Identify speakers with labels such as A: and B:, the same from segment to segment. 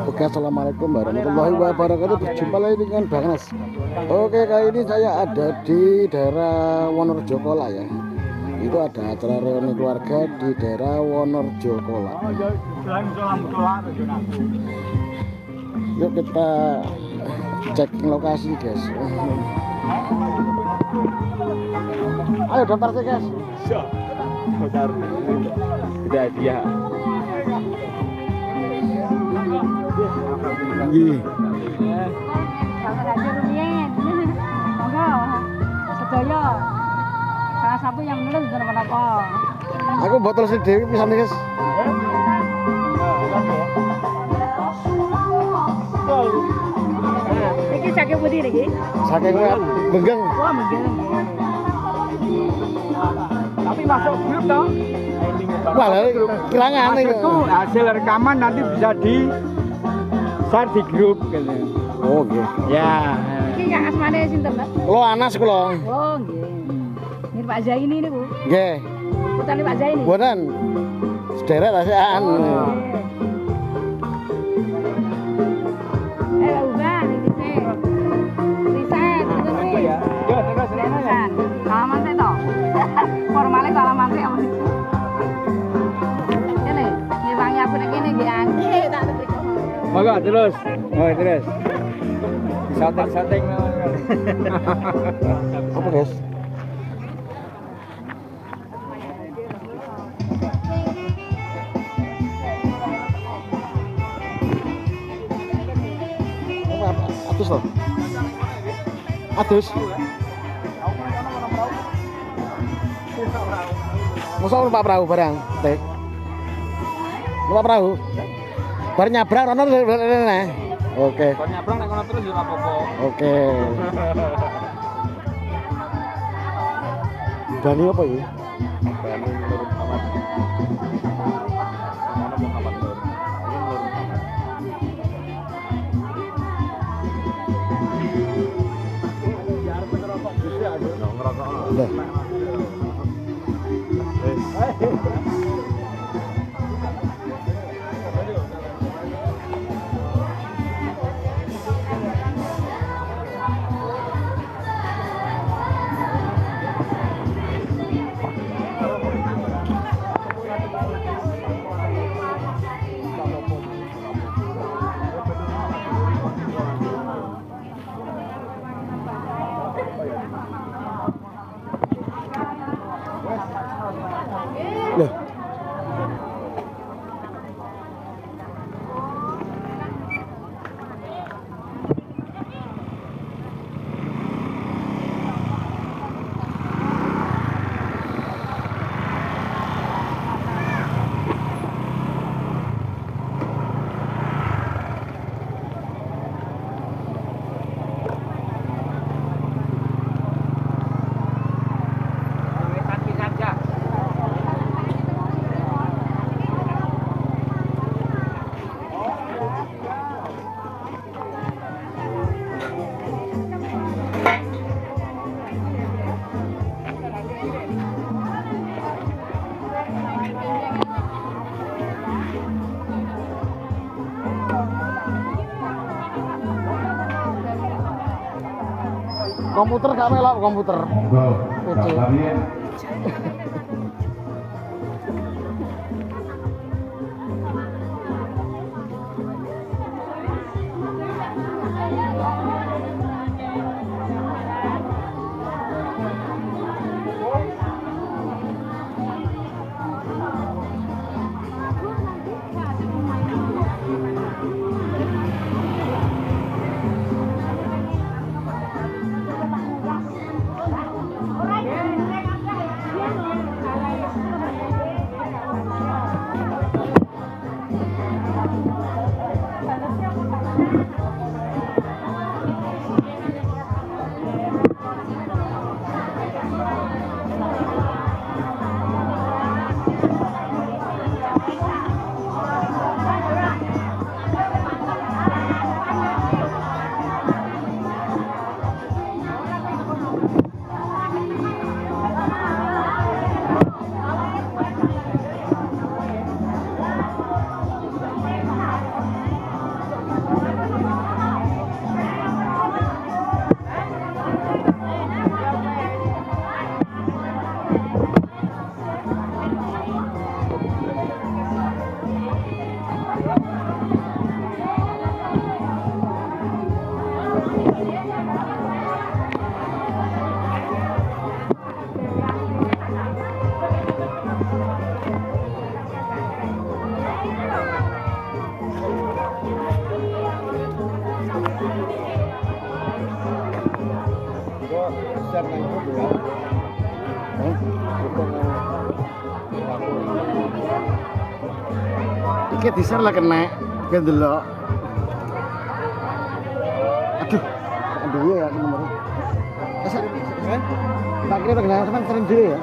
A: Oke, assalamualaikum warahmatullahi wabarakatuh. Berjumpa lagi dengan Bang Nas. Oke, kali ini saya ada di daerah Wonorejo Kola ya. Itu ada acara reuni keluarga di daerah Wonorejo Kola. Yuk kita checking lokasi guys. Ayo daftar sih guys.
B: Daftar. Tidak dia.
A: Iya.
C: Sedaya salah satu yang menulis dari apa?
A: Aku botol sedih pisan guys.
C: Iki saking putih iki?
A: Saking benggeng.
C: Wah, menggeng.
B: Tapi masuk grup dong.
A: Wah, kirangan
B: Itu hasil rekaman nanti bisa di share di grup gitu.
A: Oh, nggih.
B: Ya.
C: Iki yang asmane sinten, Mas?
A: Kulo Anas kulo.
C: Oh, nggih. Ini Pak Zaini niku.
A: Nggih.
C: Putane Pak Zaini.
A: Mboten. Sederet asean.
C: Ubah iki sih. Riset itu sih.
B: Ya, terus
C: Terusan. Salaman sih toh. Formale salaman sih apa sih? Ini, ngiwangi aku nek kene nggih nggih tak beri.
B: Monggo terus. Oh, terus. Sateng-sateng.
A: Apa guys? Atus loh. Atus. Masa numpak perahu barang? Teh. Numpak perahu. Bar nyabrang rono rene. Oke.
B: Bar nyabrang nek kono terus ya ora apa-apa.
A: Oke. Bani apa ya?
B: Bani Nur Muhammad. Mana Muhammad Nur? Ini Nur Muhammad.
A: Udah. Loh. Komputer gak melok komputer. PC. Iki di-share lah kena ben delok. Aduh ya aku nomor. Tak kira kena sampean sering dhewe ya.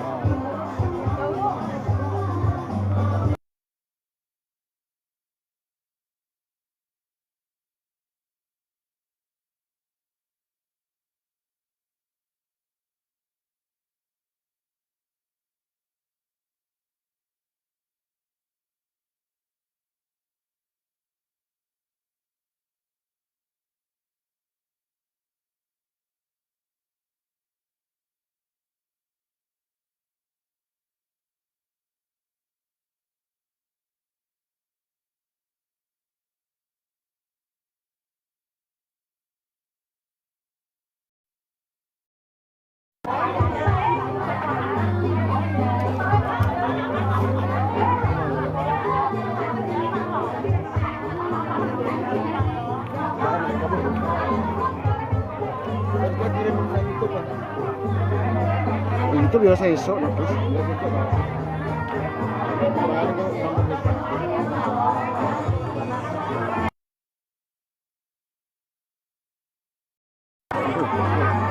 A: Itu biasa esok terus.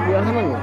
A: Biasa nanya.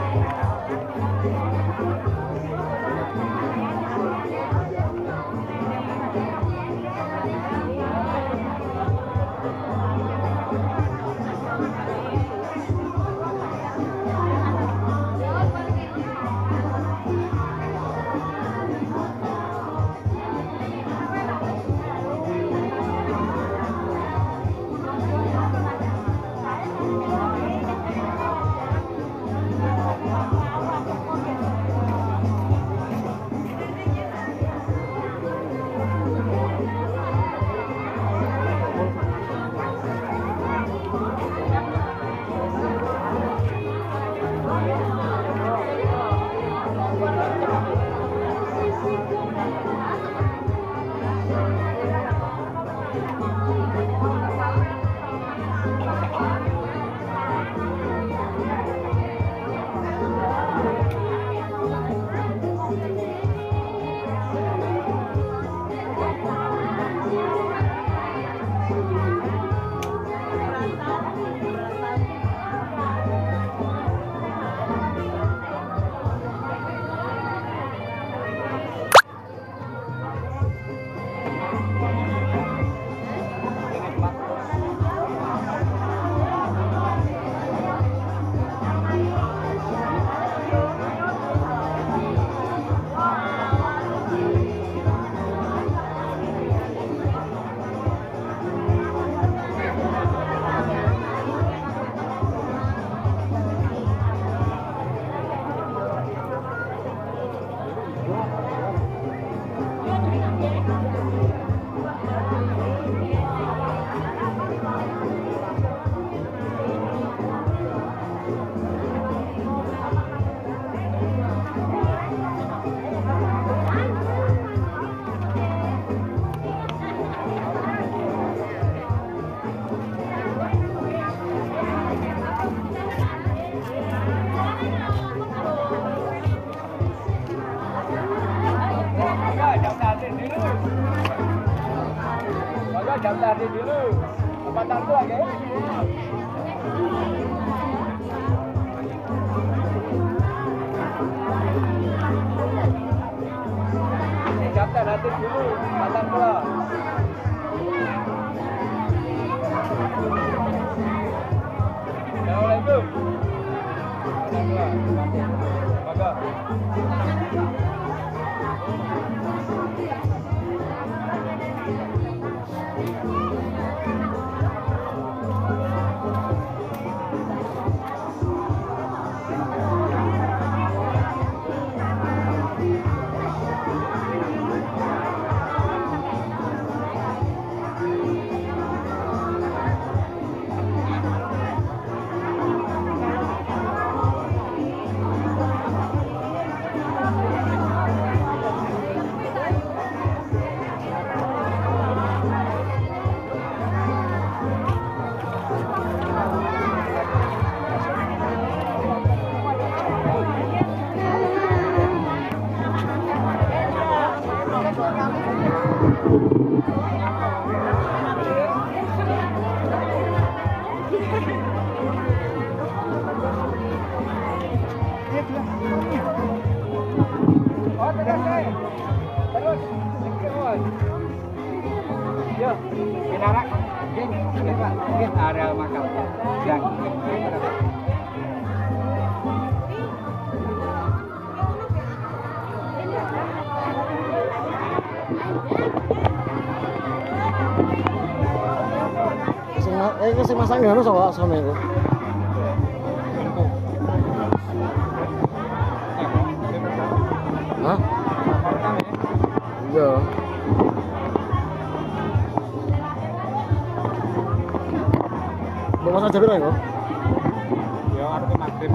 B: Daftar dulu. Tempatan tua, ya. Daftar nanti dulu, tempatan tua. Assalamualaikum. Maka. Pinarak, mungkin areal makam. Yang
A: sing masang ngono sapa asline iku? Hah? Iya. Mau masak jam berapa?
B: ya arep maghrib.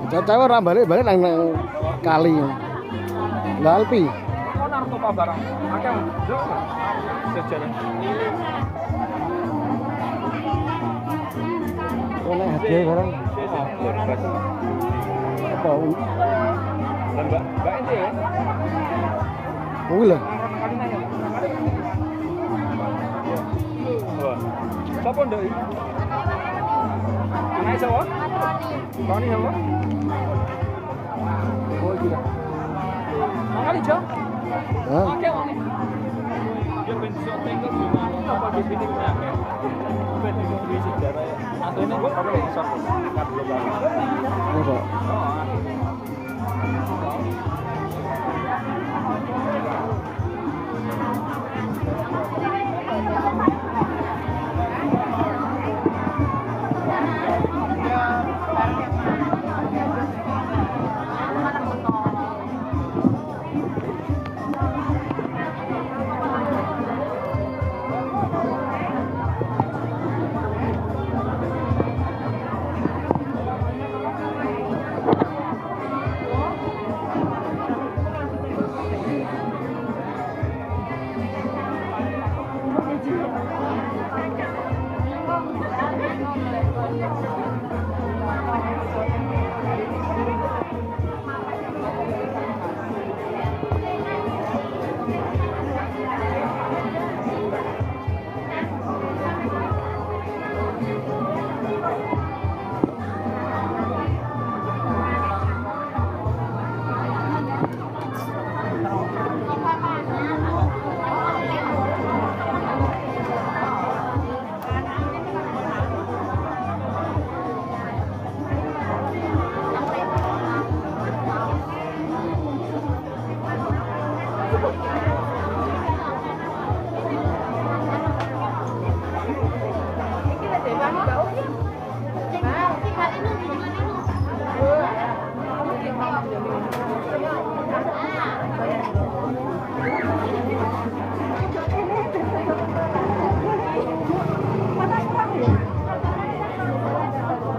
A: Caca ora balik-balik nang kali. Lah Alpi.
B: Kok nang toko barang. Akeh nduk. Sejalan.
A: Ono hadiah barang. Apa?
B: Mbak ini ya.
A: Kuwi lho.
B: Sopo nduk iki? Anake sapa? Roni sapa? Oh iki. Makali Jo.
A: Hah?
B: Oke, Roni. Dia ben iso tengok gimana apa di sini ya. Ben iso duwe sejarah ya. Atene kok ora iso angkat global.
A: Apa?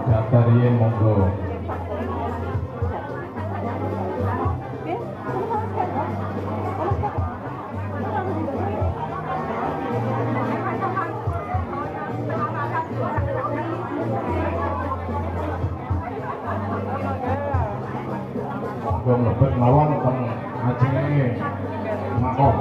D: Daftarien monggo. monggo mlebet mawon teng ajenge makom.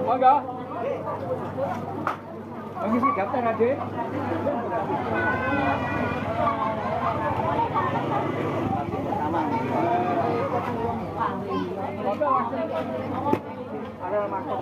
B: Monggo. Ngisi daftar aja. Ada masuk.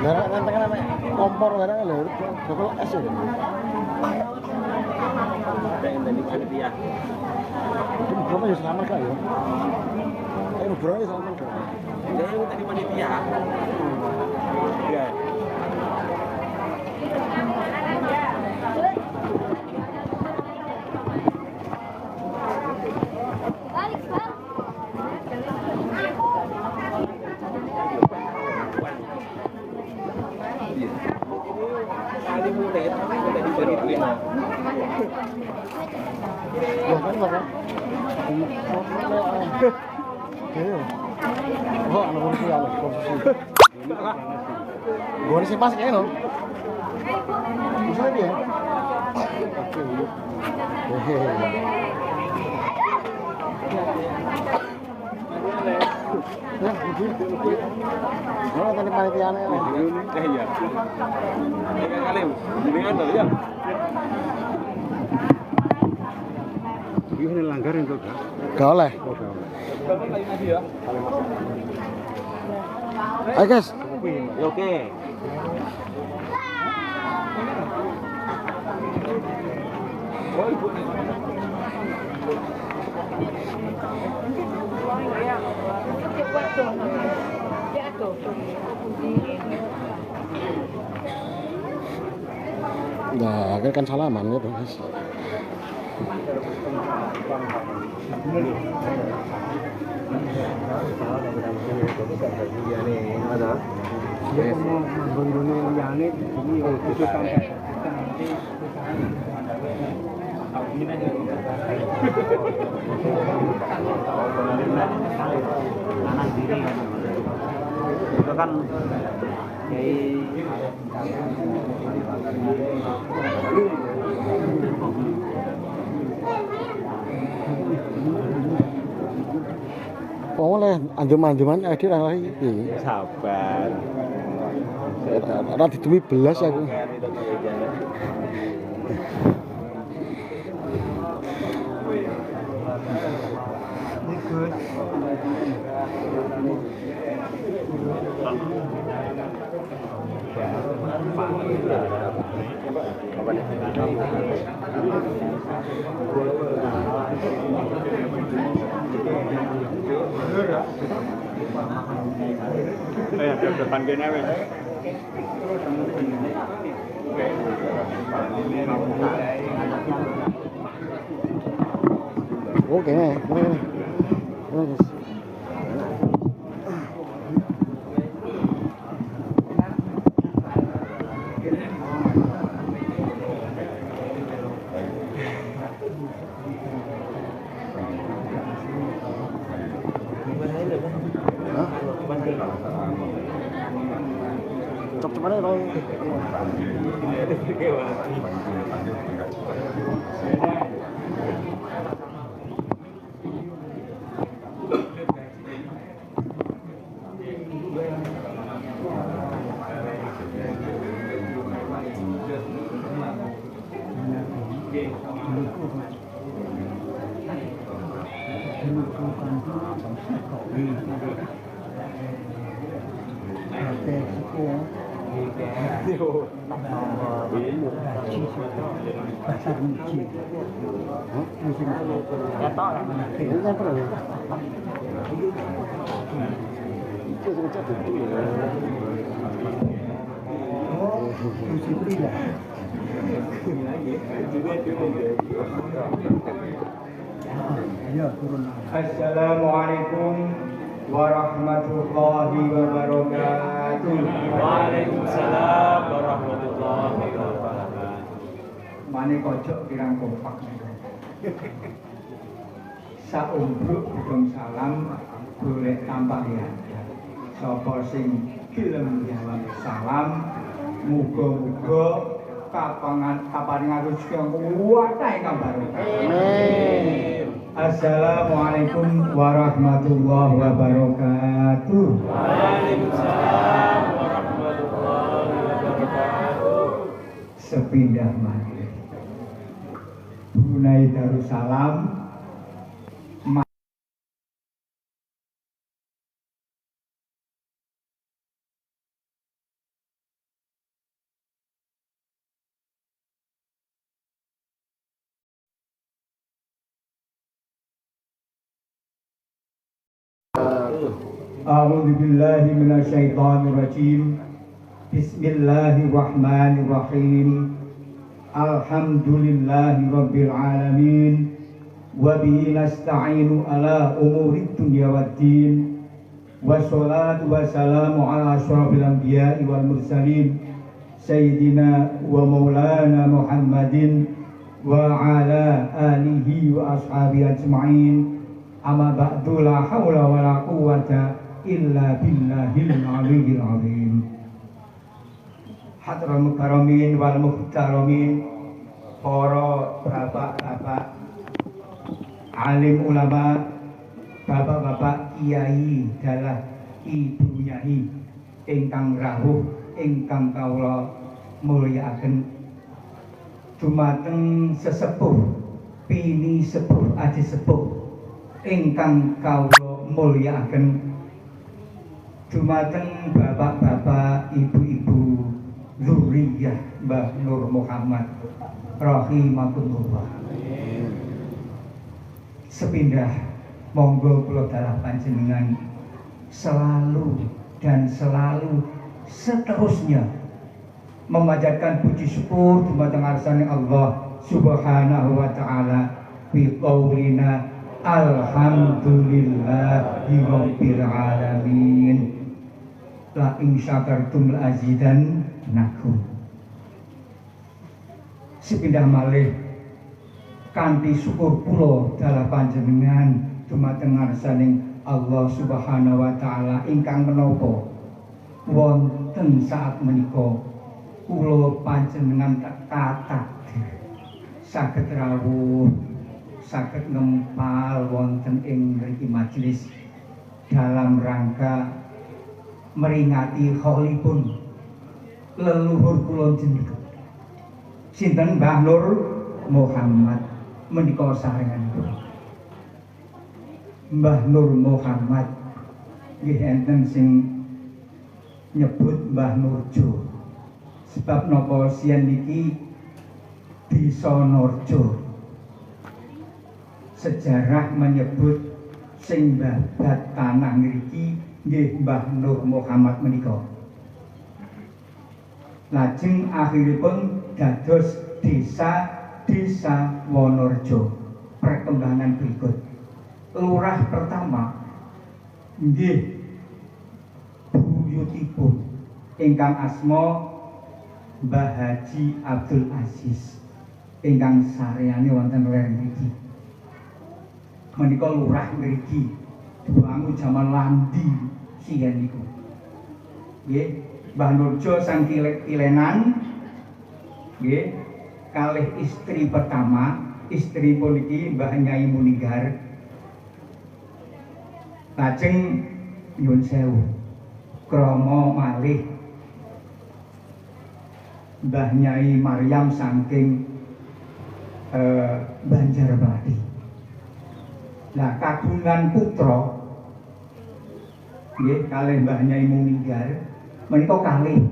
A: Merek nenteng namanya kompor merek lho, jokol es ya.
B: Yang tadi panitia.
A: Itu berapa ya selamat kak ya? Berapa ya selamat kak?
B: Yang tadi panitia. Iya. Kali murid udah diberi terima.
A: Loh kan Bapak? Oh, anak kursi ya, kursi. Gue sih pas kayaknya loh. Bisa dia. Oke. Oh, tadi panitiane.
B: Iya. Ini kali. Ini ada ya.
D: Ini langgar itu kan?
A: Gak oleh.
B: Kamu lagi nanti ya.
A: Ayo guys.
B: Oke. Oh, ibu.
A: Nah, kan salaman gitu guys.
B: Itu kan
A: Oh, oleh anjem-anjeman edi ra iki.
B: sabar.
A: Ora diduwi belas aku.
B: Ya, depan kene wis.
A: Oke, ini. Guys. Cep-cepane to.
E: Assalamualaikum warahmatullahi wabarakatuh.
B: Waalaikumsalam warahmatullahi wabarakatuh.
E: Mane kocok kirang kompak. Saumbruk bidung salam golek tampak ya. Sapa sing gelem jawab salam muga-muga kaparingan rezeki kang kuwatah kang barokah.
A: Amin.
E: Assalamualaikum warahmatullahi wabarakatuh.
B: Waalaikumsalam warahmatullahi wabarakatuh.
E: Sepindah mati Brunei Darussalam A'udzu billahi minasyaitonir rajim. Bismillahirrahmanirrahim. Alhamdulillahi rabbil alamin. Wa bihi nasta'inu ala umurid dunya waddin. Wassalatu wassalamu ala asyrafil anbiya'i wal mursalin sayyidina wa maulana Muhammadin wa ala alihi wa ashabihi ajma'in. Amma ba'du, la haula wa la quwwata illa billahil aliyyil azim. Hadratul mukaramin wal muhtaramin, para bapak-bapak alim ulama, bapak-bapak kiai dalah ibu nyai ingkang rawuh ingkang kawula mulyakaken dumateng sesepuh pini sepuh aji sepuh ingkang kawula mulyakaken dumateng bapak-bapak ibu-ibu zuriyah Mbah Nur Muhammad rahimakumullah. Sepindah monggo kula dalah panjenengan selalu dan selalu seterusnya memanjatkan puji syukur dumateng ngarsane Allah Subhanahu wa taala bi qaulina alhamdulillahi rabbil alamin. La in syakartum la azidannakum. Sepindah malih kanthi syukur kula dalah panjenengan dumateng ngarsaning Allah Subhanahu wa taala ingkang menapa wonten saat menika kula panjenengan kathah saged rawuh saged ngempal wonten ing mriki majelis dalam rangka meringati haulipun leluhur kula jenengan sinten Mbah Nur Muhammad menika sarenganipun. Mbah Nur Muhammad nggih enten sing nyebut Mbah Nurjo. Sebab napa siyen niki Desa Norjo. Sejarah menyebut sing babat tanah ngriki nggih Mbah Nur Muhammad menika. Lajeng akhiripun dados Desa Wonorjo. Perkembangan berikut. Lurah pertama nggih buyutipun ingkang asma Mbah Haji Abdul Aziz ingkang sareane wonten ler mriki. Menika lurah mriki dibangun jaman Landi siyen niku. Nggih, Mbah Nurjo sang kilenan nggih kalih istri pertama, istri pun iki Mbah Nyai Muninggar. Lajeng nyuwun sewu krama malih Mbah Nyai Maryam saking Banjarbaru. Nah, kagungan putra nggih kalih Mbah Nyai Muninggar menika kalih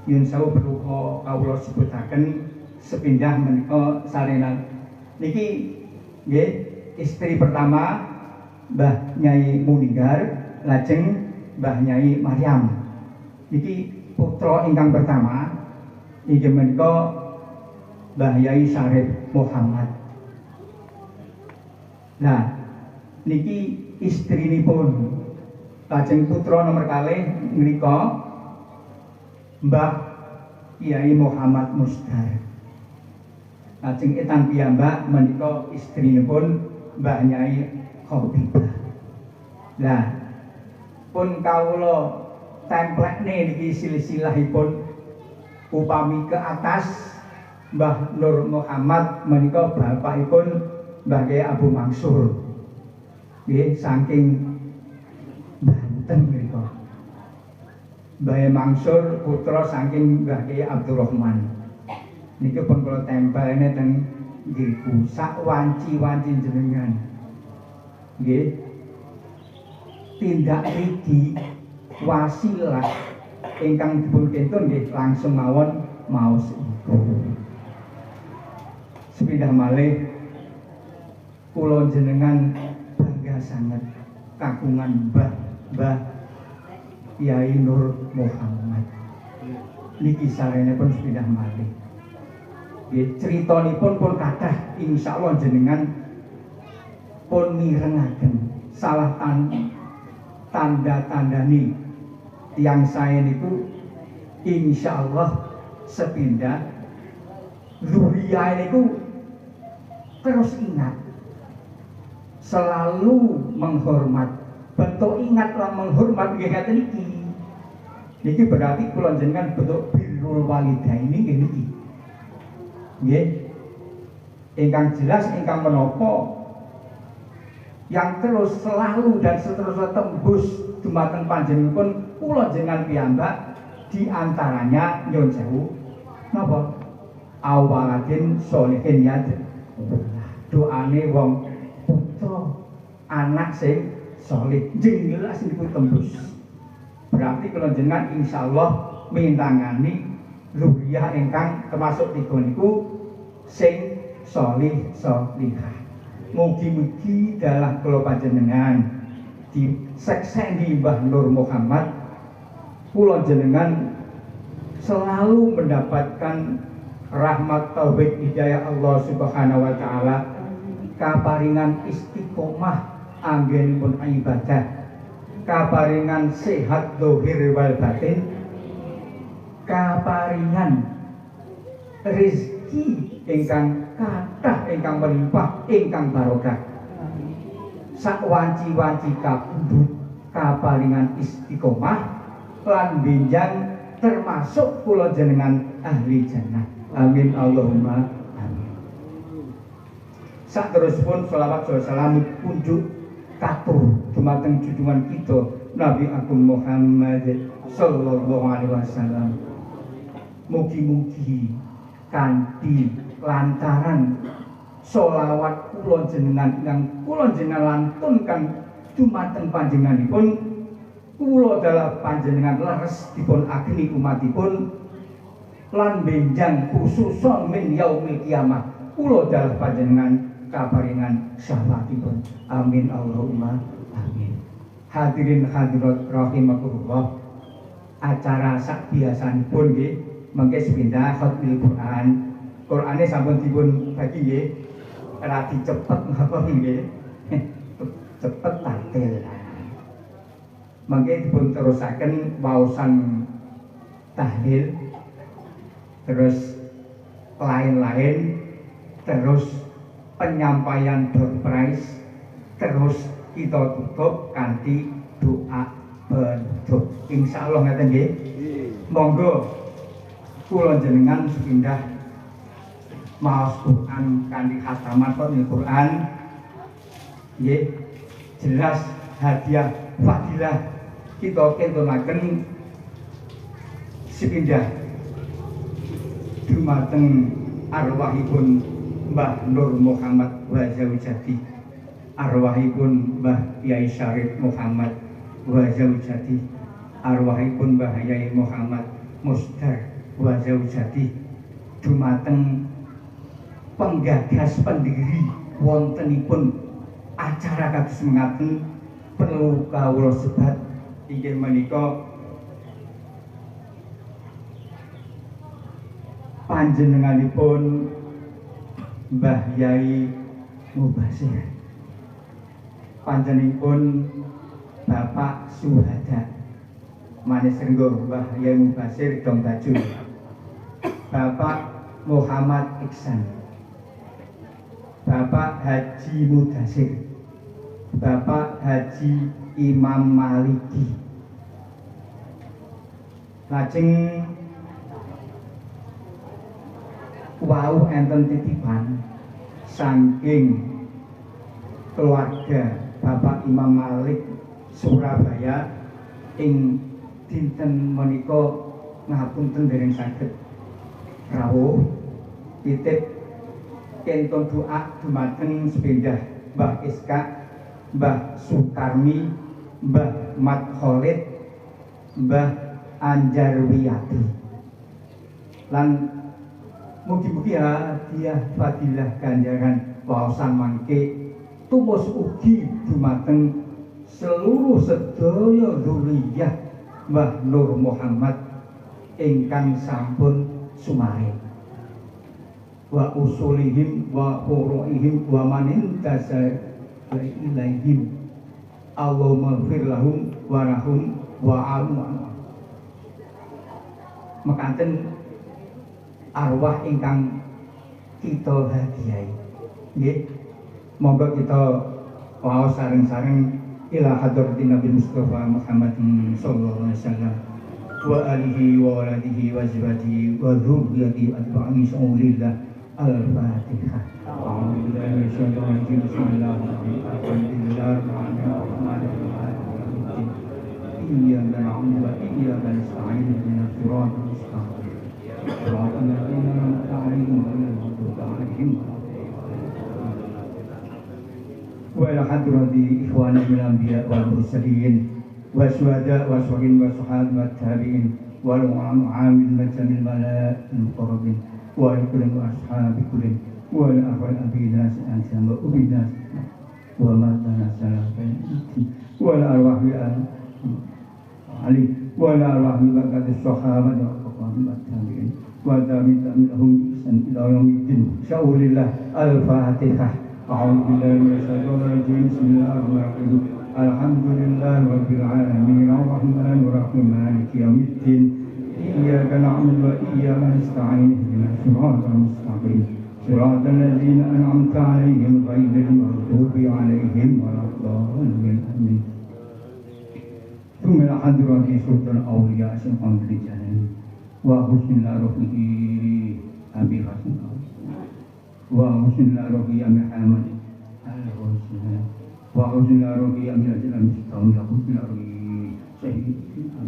E: nyuwun sewu perlu kawula sebutaken sepindah menika sarenan niki nggih istri pertama Mbah Nyai Muninggar, lajeng Mbah Nyai Maryam. Niki putra ingkang pertama inggih menika Mbah Yai Syarif Muhammad. Nah, niki istrinipun. Lajeng putra nomor kalih menika Mbah Kyai Muhammad Musdar. Lajeng etan piyambak menika istrinipun Mbah Nyai Khotibah. Nah, pun kawula templekne niki silsilahipun upami ke atas Mbah Nur Muhammad menika bapakipun Mbah Kyai Abu Mansur. Nggih saking Banten menika. Mbah Mansur putra saking Mbah Kyai Abdurrahman. Niki pun kula tempelne teng ngriku sak wanci-wanci jenengan. Nggih, tindak rigi wasilah ingkang dipun kentun nggih langsung mawon maos iku. Sepindah malih kula jenengan bangga sanget kagungan Mbah Kyai Nur Muhammad. Niki sarenipun sepindah malih. Nggih, critanipun pun kathah insyaallah jenengan pun mirengaken salah tanda-tandani tiang saya niku insyaallah sepindah zuriyah niku terus ingat selalu menghormat bentuk ingatlah menghormat nggih ngaten niki berarti kula jenengan bentuk birrul walidaini nggih niki nggih ingkang jelas ingkang menapa yang terus selalu dan seterusnya tembus dumateng panjenenganipun kula jenengan piyambak diantaranya nyun sewu napa awaladin sholihin ya doane wong putra anak sing sholih jeng jelas niku tembus berarti kula jenengan insyaallah mintangani zuriyah ingkang termasuk tiga niku sing sholih sholihah. Mugi-mugi dalah kula panjenengan disekseni Mbah Nur Muhammad kula jenengan selalu mendapatkan rahmat taufik hidayah Allah Subhanahu wa taala kaparingan istiqomah anggenipun ibadah kaparingan sehat zahir wal batin kaparingan rezeki ingkang kathah ingkang melimpah ingkang barokah sak wanci-wanci kapundhut kaparingan istiqomah lan benjang termasuk kula jenengan ahli jannah amin Allahumma amin. Sak terusipun selawat salam kunjuk katur dumateng junjungan kita Nabi Agung Muhammad sallallahu alaihi wasallam. Mugi-mugi kanthi lantaran sholawat kula jenengan ingkang kula jenengan lantunkan dumateng panjenenganipun kula dalah panjenengan leres dipun ageni umatipun lan benjang khususon min yaumil kiamah kula dalah panjenengan kaparingan syafaatipun amin Allahumma amin. Hadirin hadirat rahimakumullah acara sak biasanipun nggih mengke sepindah khatmil Quran Qur'ane sampun dipun bagi nggih radi cepet napa nggih cepet tatil mengke dipun terusaken waosan tahlil terus lain-lain terus penyampaian door prize terus kita tutup kanthi doa penutup insyaallah ngaten nggih monggo kula jenengan sepindah maos Quran kanthi khataman Quran nggih jelas hadiah fadilah kita kentunaken sepindah dumateng arwahipun Mbah Nur Muhammad wa Zaujati arwahipun Mbah Yai Syarif Muhammad wa Zaujati arwahipun Mbah Yai Muhammad Mustar wa Zaujati dumateng penggagas pendiri wontenipun acara kados mengaten perlu kawula sebat inggih menika panjenenganipun Mbah Yai Mubasir panjenenganipun Bapak Suhada manis renggo Mbah Yai Mubasir dong baju Bapak Muhammad Iksan Bapak Haji Mudasir Bapak Haji Imam Maliki lajeng wau enten titipan saking keluarga Bapak Imam Malik Surabaya ing dinten menika ngapunten dereng saged rawuh titip kentun doa dumateng sepindah Mbah Iska Mbah Sukarmi Mbah Mat Khalid Mbah Anjarwiyati lan mugi-mugi hadiah fadilah ganjaran waosan mangke tumus ugi dumateng seluruh sedaya dzurriyyah Mbah Nur Muhammad ingkang sampun sumaring wa usulihim wa furu'ihim wa manin tasa ilaihim Allahumma ighfir lahum warahum wa'amu mekanten arwah ingkang kita hadiahi nggih monggo kita waos sareng-sareng ila hadratin Nabi Mustafa Muhammad sallallahu alaihi wasallam wa alihi wa waladihi wa azwajihi wa dzurriyyatihi ajma'in insyaallah Al-Fatihah. A'udzubillahi minasyaitonir rajim. Bismillahirrahmanirrahim. Alhamdulillahirrahmanirrahim. Iyyaka na'budu wa iyyaka nasta'in. Ihdinas siratal mustaqim. Shiratal ladzina an'amta 'alaihim ghairil maghdubi 'alaihim wa ila hadrati ikhwanil anbiya wal mursalin wa syuhada wa sholihin wa sahabati wa tabi'in wal ulama 'amil majamil malaa'il muqarrabin wa kulli ashabi kulli wa ala ahwal abina sa'an wa ubina wa matana salatin wa ala arwahi ali wa ala arwahi baqati sahabat wa qawamat tabi'in wa tabi'ahum ihsan ila yaumiddin. Sya'ulillah. Al-Fatihah. A'udzu billahi minasyaitonir rajim. Bismillahirrahmanirrahim. Alhamdulillahi rabbil alamin arrahmanir rahim maliki yaumiddin. Iyyaka na'budu wa iyyaka nasta'in. Ihdinas siratal mustaqim. Siratal ladzina an'amta 'alaihim ghairil maghdubi 'alaihim waladdallin. Amin. Tsumma hadrati sultan awliya syaikhul jalal wa husnul ruhi abi hasan wa husnul ruhi abi hamad al-husna wa husnul ruhi abi al-jalal mustaqim wa husnul ruhi sayyidina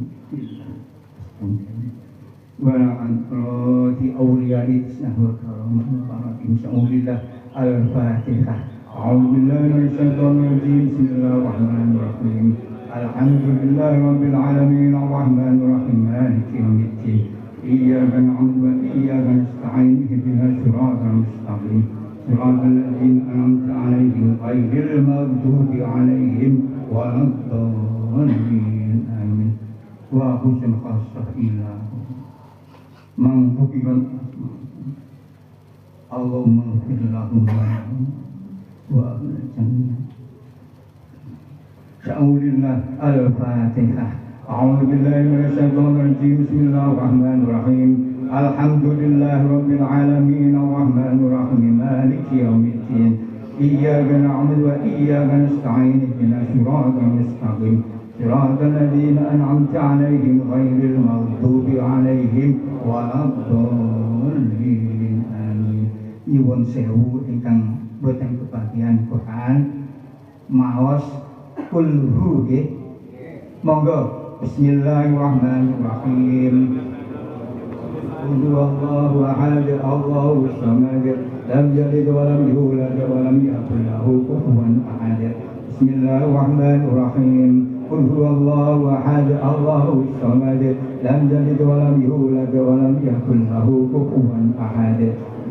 E: wa anqati awliya'i sahwa karamah wa insyaallah. Al-Fatihah. A'udzu billahi minasyaitonir rajim. Bismillahirrahmanirrahim. Alhamdulillahi rabbil alamin arrahmanir rahim maliki yaumiddin. Iyyaka na'budu wa iyyaka nasta'in. Ihdinas siratal mustaqim. Siratal ladzina an'amta 'alaihim ghairil maghdubi 'alaihim waladdallin. Amin. Wa husnul khassah ila man fuqirat Allahumma ighfir lahum wa jannah. Sya'ulillah. Al-Fatihah. A'udzu billahi minasyaitonir rajim. Bismillahirrahmanirrahim. Alhamdulillahi rabbil alamin arrahmanir rahim maliki yaumiddin. Iyyaka na'budu wa iyyaka nasta'in. Ihdinas siratal mustaqim. Siratal ladzina an'amta 'alaihim ghairil maghdubi 'alaihim waladdallin. Amin. Nyuwun sewu ingkang boten kebagian Quran maos kulhu nggih. Monggo. Bismillahirrahmanirrahim. Qul huwallahu ahad, Allahus samad, lam yalid wa lam yulad wa lam yakul lahu kufuwan ahad. Bismillahirrahmanirrahim. Qul huwallahu ahad, Allahus samad, lam yalid wa lam yulad wa lam yakul lahu kufuwan ahad.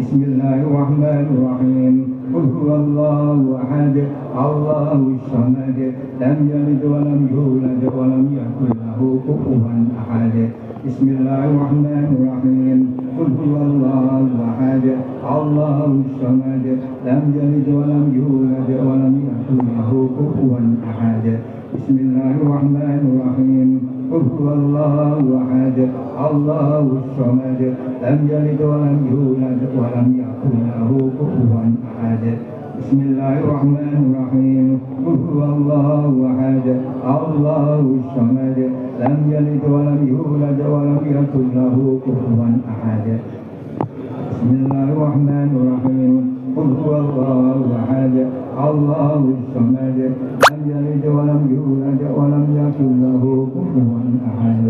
E: Bismillahirrahmanirrahim. Qul huwallahu ahad, Allahus samad, lam yalid wa lam yulad wa lam yakul lahu kufuwan ahad. Bismillahirrahmanirrahim. Qul huwallahu ahad, Allahus samad, lam yalid wa lam yulad wa lam yakul lahu kufuwan ahad. Bismillahirrahmanirrahim. Qul huwallahu ahad, Allahus samad, lam yalid wa lam yulad wa lam yakul lahu kufuwan ahad. Bismillahirrahmanirrahim. Qul huwallahu ahad, Allahus samad, lam yalid wa lam yulad wa lam yakul lahu kufuwan ahad. Bismillahirrahmanirrahim. Qul huwallahu ahad, Allahus samad, lam yalid wa lam yulad wa lam yakul lahu kufuwan ahad.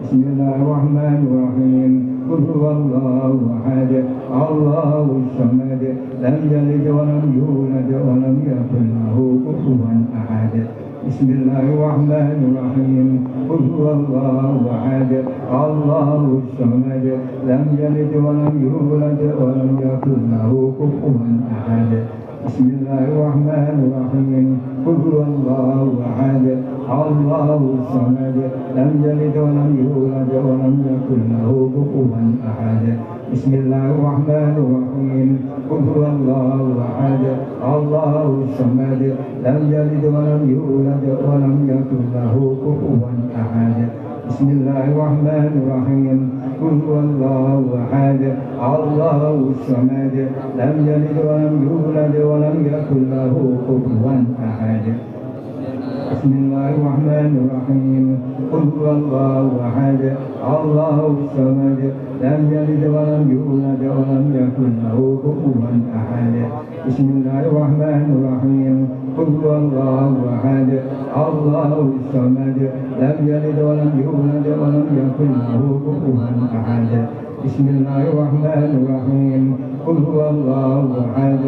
E: Bismillahirrahmanirrahim. Qul huwallahu ahad, Allahus samad, lam yalid wa lam yulad wa lam yakul lahu kufuwan ahad. Bismillahirrahmanirrahim. Qul huwallahu ahad, Allahus samad, lam yalid wa lam yulad wa lam yakul lahu kufuwan ahad. Bismillahirrahmanirrahim. Qul huwallahu ahad, Allahus samad, lam yalid wa lam yulad wa lam yakul lahu kufuwan ahad. Bismillahirrahmanirrahim. Qul huwallahu ahad, Allahus samad, lam yalid wa lam yulad wa lam yakul lahu kufuwan ahad. Bismillahirrahmanirrahim. Qul huwallahu ahad, Allahus samad, lam yalid wa lam yulad wa lam yakul lahu kufuwan ahad. بسم الله الرحمن الرحيم قل هو الله أحد الله الصمد لم يلد ولم يولد ولم يكن له كفوا أحد بسم الله الرحمن الرحيم قل هو الله أحد الله الصمد لم يلد ولم يولد ولم يكن له كفوا أحد بسم الله الرحمن الرحيم قل هو الله أحد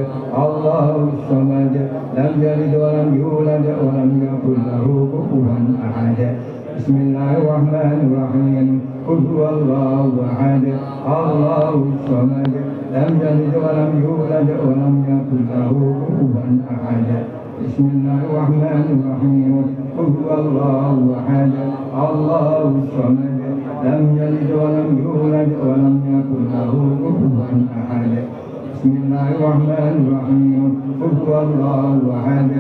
E: الله الصمد لم يلد ولم يولد ولم يكن له كفوا أحد بسم الله الرحمن الرحيم قل هو الله أحد الله الصمد لم يلد ولم يولد ولم يكن له كفوا أحد بسم الله الرحمن الرحيم قل هو الله أحد الله الصمد لم يلد ولم يولد ولم يكن له كفوا أحد بسم الله الرحمن الرحيم قل هو الله أحد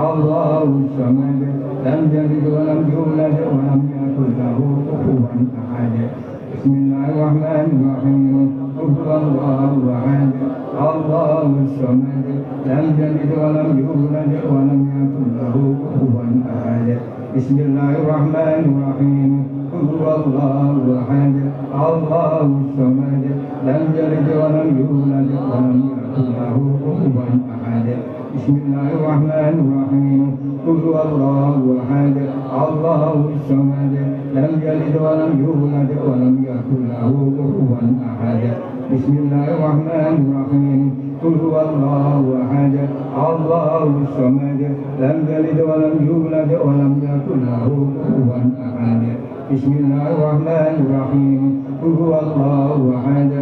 E: الله الصمد لم يلد ولم يولد ولم يكن له كفوا أحد بسم الله الرحمن الرحيم قل هو الله أحد الله الصمد لم يلد ولم يولد ولم يكن له كفوا أحد بسم الله الرحمن الرحيم قل هو الله أحد الله الصمد لم يلد ولم يولد ولم يكن له كفوا أحد بسم الله الرحمن الرحيم قل هو الله أحد الله الصمد لم يلد ولم يولد ولم يكن له كفوا أحد بسم الله الرحمن الرحيم قل هو الله أحد الله الصمد لم يلد ولم يولد ولم يكن له كفوا أحد بسم الله الرحمن الرحيم قل هو الله أحد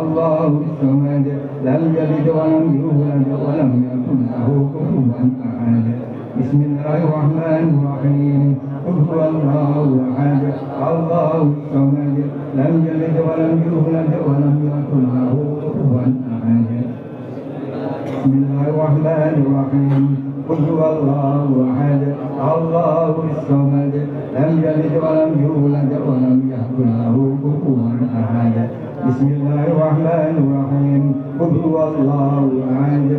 E: الله الصمد لم يلد ولم يولد ولم يكن له كفوا أحد بسم الله الرحمن الرحيم قل هو الله أحد الله الصمد لم يلد ولم يولد ولم يكن له كفوا أحد بسم الله الرحمن الرحيم قل هو الله أحد الله الصمد لم يلد ولم يولد ولم يكن له كفوا أحد بسم الله الرحمن الرحيم قل هو الله أحد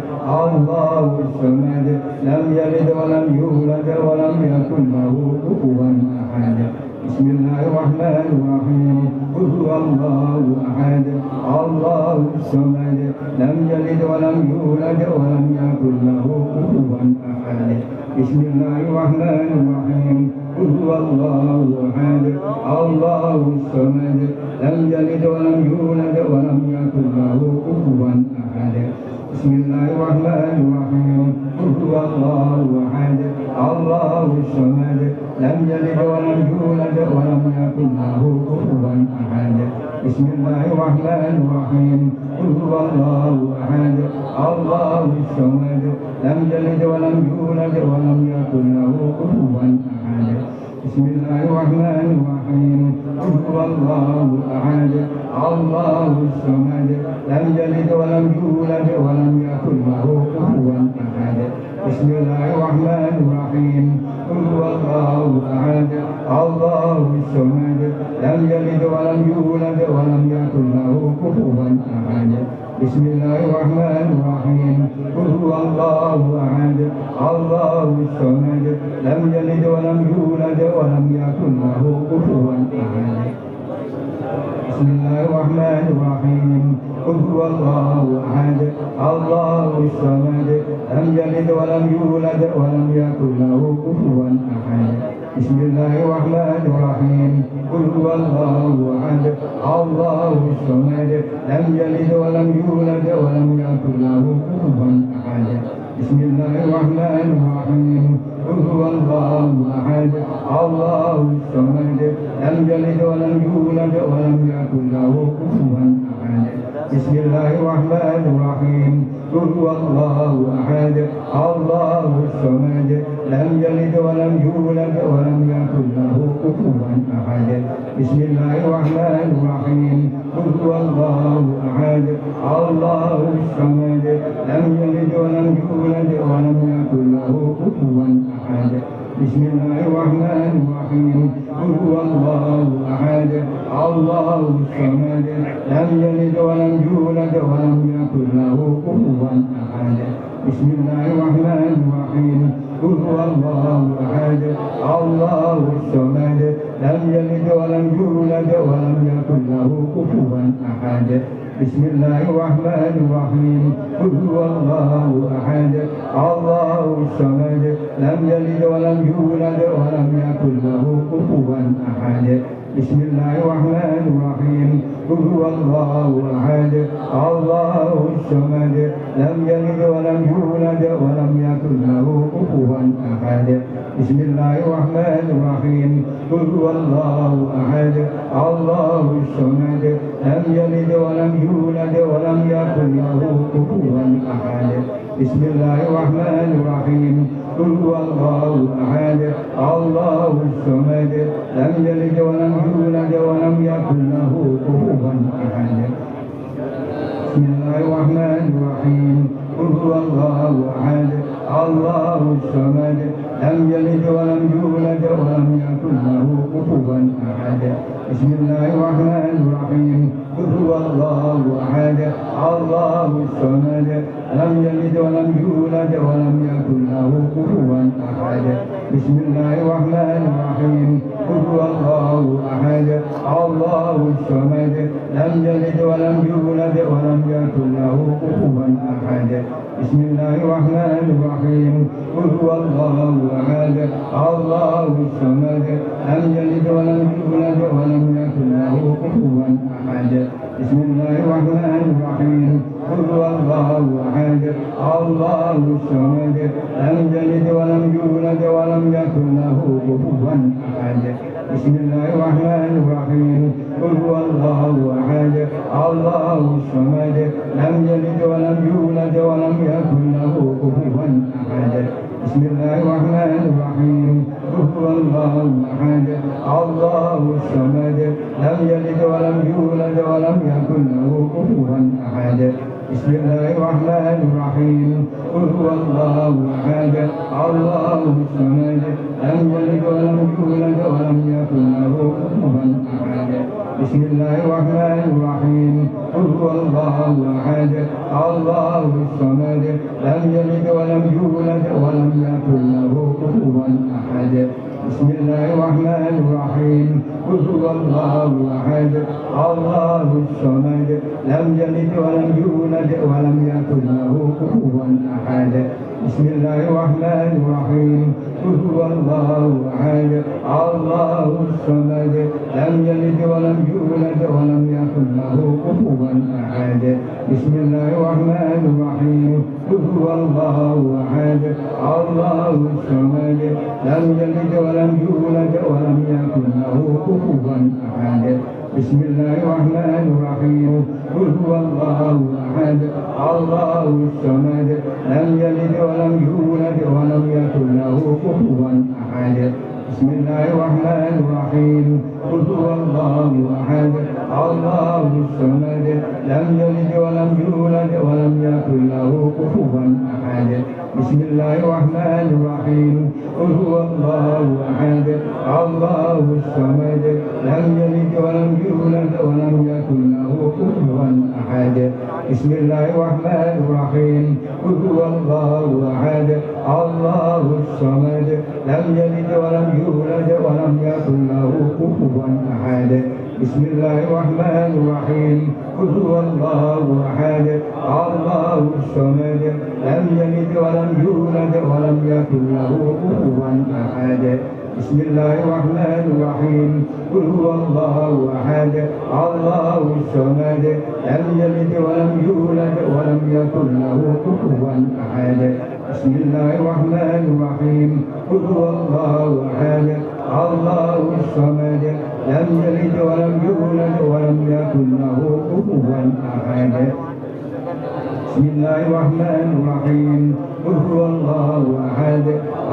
E: الله الصمد لم يلد ولم يولد ولم يكن له كفوا أحد بسم الله الرحمن الرحيم قل هو الله أحد الله الصمد لم يلد ولم يولد ولم يكن له كفوا أحد بسم الله الرحمن الرحيم قل هو الله أحد الله الصمد لم يلد ولم يولد ولم يكن له كفوا أحد بسم الله الرحمن الرحيم قل هو الله أحد الله الصمد لم يلد ولم يولد ولم يكن له كفوا أحد بسم الله الرحمن الرحيم قل هو الله أحد الله الصمد لم يلد ولم يولد ولم يكن له كفوا أحد بسم الله الرحمن الرحيم قل هو الله أحد الله الصمد لم يلد ولم يولد ولم يكن له كفوا أحد بسم الله الرحمن الرحيم قل هو الله أحد الله الصمد لم يلد ولم يولد ولم يكن له كفوا أحد بسم الله الرحمن الرحيم قل هو الله أحد الله الصمد لم يلد ولم يولد ولم يكن له كفوا أحد بسم الله الرحمن الرحيم قل هو الله أحد الله الصمد لم يلد ولم يولد ولم يكن له كفوا أحد بسم الله الرحمن الرحيم قل هو الله أحد الله الصمد لم يلد ولم يولد ولم يكن له كفوا أحد بسم الله الرحمن الرحيم قل هو الله أحد الله الصمد لم يلد ولم يولد ولم يكن له كفوا أحد بسم الله الرحمن الرحيم قل هو الله أحد الله الصمد لم يلد ولم يولد ولم يكن له كفوا أحد بسم الله الرحمن الرحيم قل هو الله أحد الله الصمد لم يلد ولم يولد ولم يكن له كفوا أحد بسم الله الرحمن الرحيم قل هو الله أحد الله الصمد لم يلد ولم يولد ولم يكن له كفوا أحد بسم الله الرحمن الرحيم قل هو الله أحد الله الصمد لم يلد ولم يولد ولم يكن له كفوا أحد بسم الله الرحمن الرحيم قل هو الله أحد الله الصمد لم يلد ولم يولد ولم يكن له كفوا أحد بسم الله الرحمن الرحيم قل هو الله أحد الله الصمد لم يلد ولم يولد ولم يكن له كفوا أحد بسم الله الرحمن الرحيم قل هو الله أحد الله الصمد لم يلد ولم يولد ولم يكن له كفوا أحد بسم الله الرحمن الرحيم قل هو الله أحد الله الصمد لم يلد ولم يولد ولم يكن له كفوا أحد بسم الله الرحمن الرحيم قل هو الله أحد الله الصمد لم يلد ولم يولد ولم يكن له كفوا أحد بسم الله الرحمن الرحيم قل هو الله أحد الله الصمد لم يلد ولم يولد ولم يكن له كفوا أحد بسم الله الرحمن الرحيم قل هو الله أحد الله الصمد لم يلد ولم يولد ولم يكن له كفوا أحد بسم الله الرحمن الرحيم قل هو الله أحد الله الصمد لم يلد ولم يولد ولم يكن له كفوا أحد بسم الله الرحمن الرحيم قل هو الله أحد الله الصمد لم يلد ولم يولد ولم يكن له كفوا أحد بسم الله الرحمن الرحيم قل هو الله أحد الله الصمد لم يلد ولم يولد ولم يكن له كفوا أحد بسم الله الرحمن الرحيم قل هو الله أحد الله الصمد لم يلد ولم يولد ولم يكن له كفوا أحد بسم الله الرحمن الرحيم قل هو الله أحد الله الصمد لم يلد ولم يولد ولم يكن له كفوا أحد بسم الله الرحمن الرحيم قل هو الله أحد الله الصمد لم يلد ولم يولد ولم يكن له كفوا أحد بسم الله الرحمن الرحيم قل هو الله أحد الله الصمد لم يلد ولم يولد ولم يكن له كفوا أحد بسم الله الرحمن الرحيم قل هو الله أحد الله الصمد لم يلد ولم يولد ولم يكن له كفوا أحد بسم الله الرحمن الرحيم قل هو الله أحد الله الصمد لم يلد ولم يولد ولم يكن له كفوا أحد بسم الله الرحمن الرحيم قل هو الله أحد الله الصمد لم يلد ولم يولد ولم يكن له كفوا أحد بسم الله الرحمن الرحيم قل هو الله أحد الله الصمد لم يلد ولم يولد ولم يكن له كفوا أحد بسم الله الرحمن الرحيم قل هو الله أحد الله الصمد لم يلد ولم يولد ولم يكن له كفوا أحد بسم الله الرحمن الرحيم قل هو الله أحد الله الصمد لم يلد ولم يولد ولم يكن له كفوا أحد بسم الله الرحمن الرحيم قل هو الله أحد الله الصمد لم يلد ولم يولد ولم يكن له كفوا أحد بسم الله الرحمن الرحيم قل هو الله أحد الله الصمد لم يلد ولم يولد ولم يكن له كفوا أحد بسم الله الرحمن الرحيم قل هو الله أحد الله الصمد لم يلد ولم يولد ولم يكن له كفوا أحد بسم الله الرحمن الرحيم قل هو الله أحد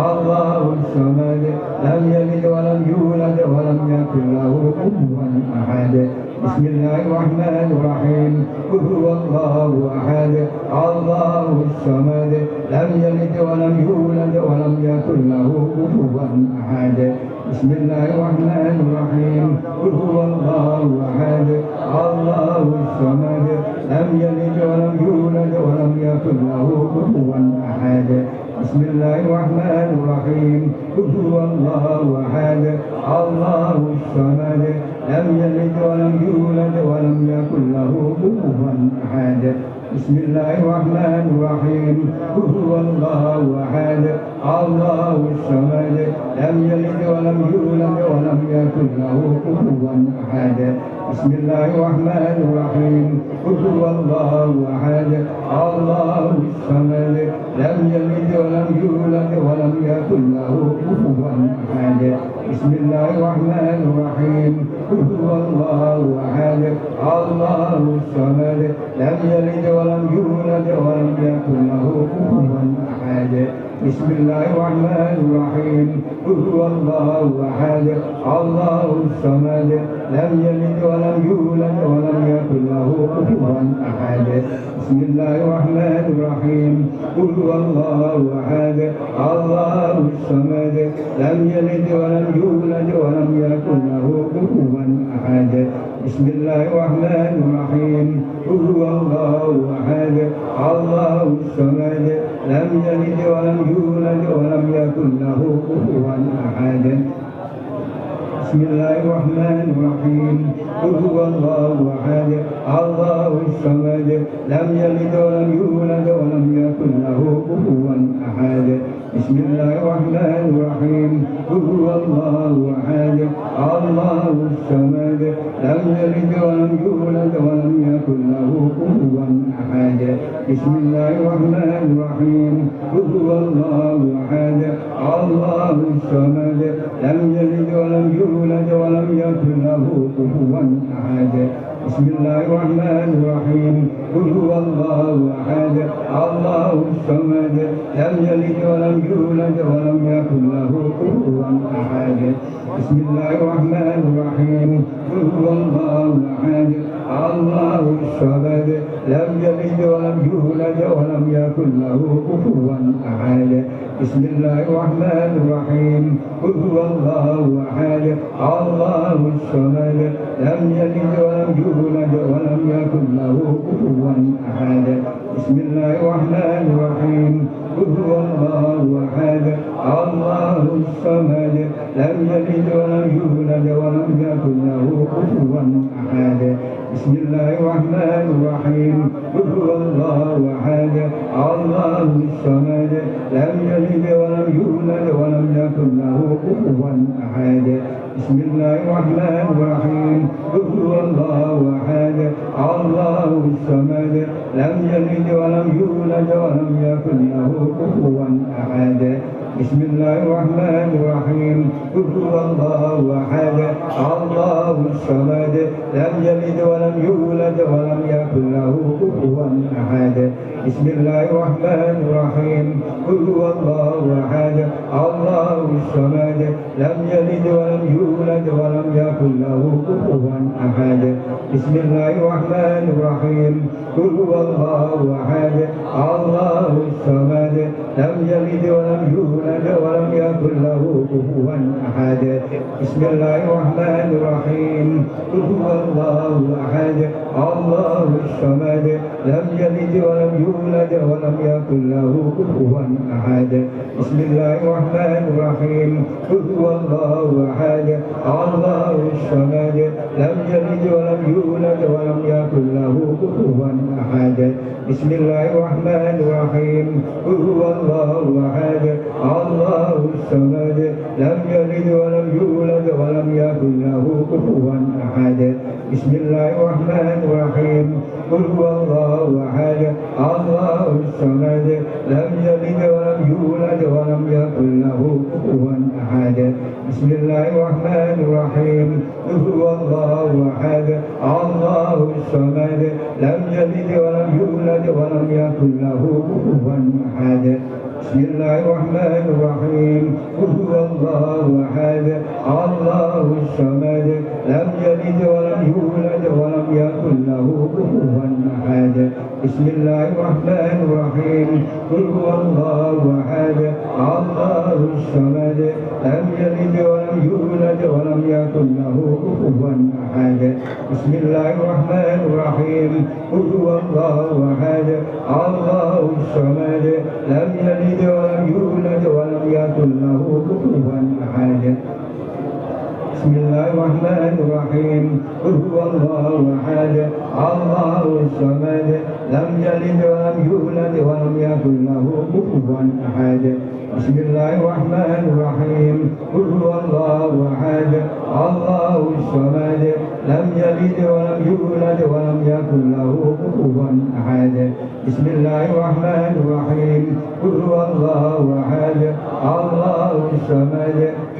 E: الله الصمد لم يلد ولم يولد ولم يكن له كفوا أحد بسم الله الرحمن الرحيم قل هو الله أحد الله الصمد لم يلد ولم يولد ولم يكن له كفوا أحد بسم الله الرحمن الرحيم قل هو الله أحد الله الصمد لم يلد ولم يولد ولم يكن له كفوا أحد بسم الله الرحمن الرحيم قل هو الله أحد الله الصمد لم يلد ولم يولد ولم يكن له كفوا أحد بسم الله الرحمن الرحيم قل هو الله أحد الله الصمد لم يلد ولم يولد ولم يكن له كفوا أحد بسم الله الرحمن الرحيم قل هو الله أحد الله الصمد لم يلد ولم يولد ولم يكن له كفوا أحد بسم الله الرحمن الرحيم قل هو الله أحد الله الصمد لم يلد ولم يولد ولم يكن له كفوا أحد بسم الله الرحمن الرحيم قل هو الله أحد الله الصمد لم يلد ولم يولد ولم يكن له كفوا أحد بسم الله الرحمن الرحيم قل هو الله أحد الله الصمد لم يلد ولم يولد ولم يكن له كفوا أحد بسم الله الرحمن الرحيم قل هو الله أحد الله الصمد لم يلد ولم يولد ولم يكن له كفوا أحد بسم الله الرحمن الرحيم قل هو الله أحد الله الصمد لم يلد ولم يولد ولم يكن له كفوا أحد بسم الله الرحمن الرحيم قل هو الله أحد الله الصمد لم يلد ولم يولد ولم يكن له كفوا أحد بسم الله الرحمن الرحيم قل هو الله أحد الله الصمد لم يلد ولم يولد ولم يكن له كفوا أحد بسم الله الرحمن الرحيم قل هو الله أحد الله الصمد لم يلد ولم يولد ولم يكن له كفوا أحد بسم الله الرحمن الرحيم قل هو الله أحد الله الصمد لم يلد ولم يولد ولم يكن له كفوا أحد بسم الله الرحمن الرحيم قل هو الله أحد الله الصمد لم يلد ولم يولد ولم يكن له كفوا أحد بسم الله الرحمن الرحيم قل هو الله أحد الله الصمد لم يلد ولم يولد ولم يكن له كفوا أحد بسم الله الرحمن الرحيم قل هو الله أحد الله الصمد لم يلد ولم يولد ولم يكن له كفوا أحد بسم الله الرحمن الرحيم قل هو الله أحد الله الصمد لم يلد ولم يولد ولم يكن له كفوا أحد بسم الله الرحمن الرحيم قل هو الله أحد الله الصمد لم يلد ولم يولد ولم يكن له كفوا أحد بسم الله الرحمن الرحيم قل هو الله أحد الله الصمد لم يلد ولم يولد ولم يكن له كفوا أحد بسم الله الرحمن الرحيم قل هو الله أحد الله الصمد لم يلد ولم يولد ولم يكن له كفوا أحد بسم الله الرحمن الرحيم قل هو الله أحد الله الصمد لم يلد ولم يولد ولم يكن له كفوا أحد بسم الله الرحمن الرحيم قل هو الله أحد الله الصمد لم يلد ولم يولد ولم يكن له كفوا أحد بسم الله الرحمن الرحيم قل هو الله أحد الله الصمد لم يلد ولم يولد ولم يكن له كفوا أحد بسم الله الرحمن الرحيم قل هو الله أحد الله الصمد لم يلد ولم يولد ولم يكن له كفوا أحد بسم الله الرحمن الرحيم قل هو الله أحد الله الصمد لم يلد ولم يولد ولم يكن له كفوا أحد بسم الله الرحمن الرحيم قل هو الله أحد الله الصمد لم يلد ولم يولد ولم يكن له كفوا أحد بسم الله الرحمن الرحيم قل هو الله أحد الله الصمد لم يلد ولم يولد ولم يكن له كفوا أحد بسم الله الرحمن الرحيم قل هو الله أحد الله الصمد لم يلد ولم يولد ولم يكن له كفوا أحد بسم الله الرحمن الرحيم قل هو الله أحد الله الصمد لم يلد ولم يولد ولم يكن له كفوا أحد بسم الله الرحمن الرحيم قل هو الله أحد الله الصمد لم يلد ولم يولد ولم يكن له كفوا أحد بسم الله الرحمن الرحيم قل هو الله أحد الله الصمد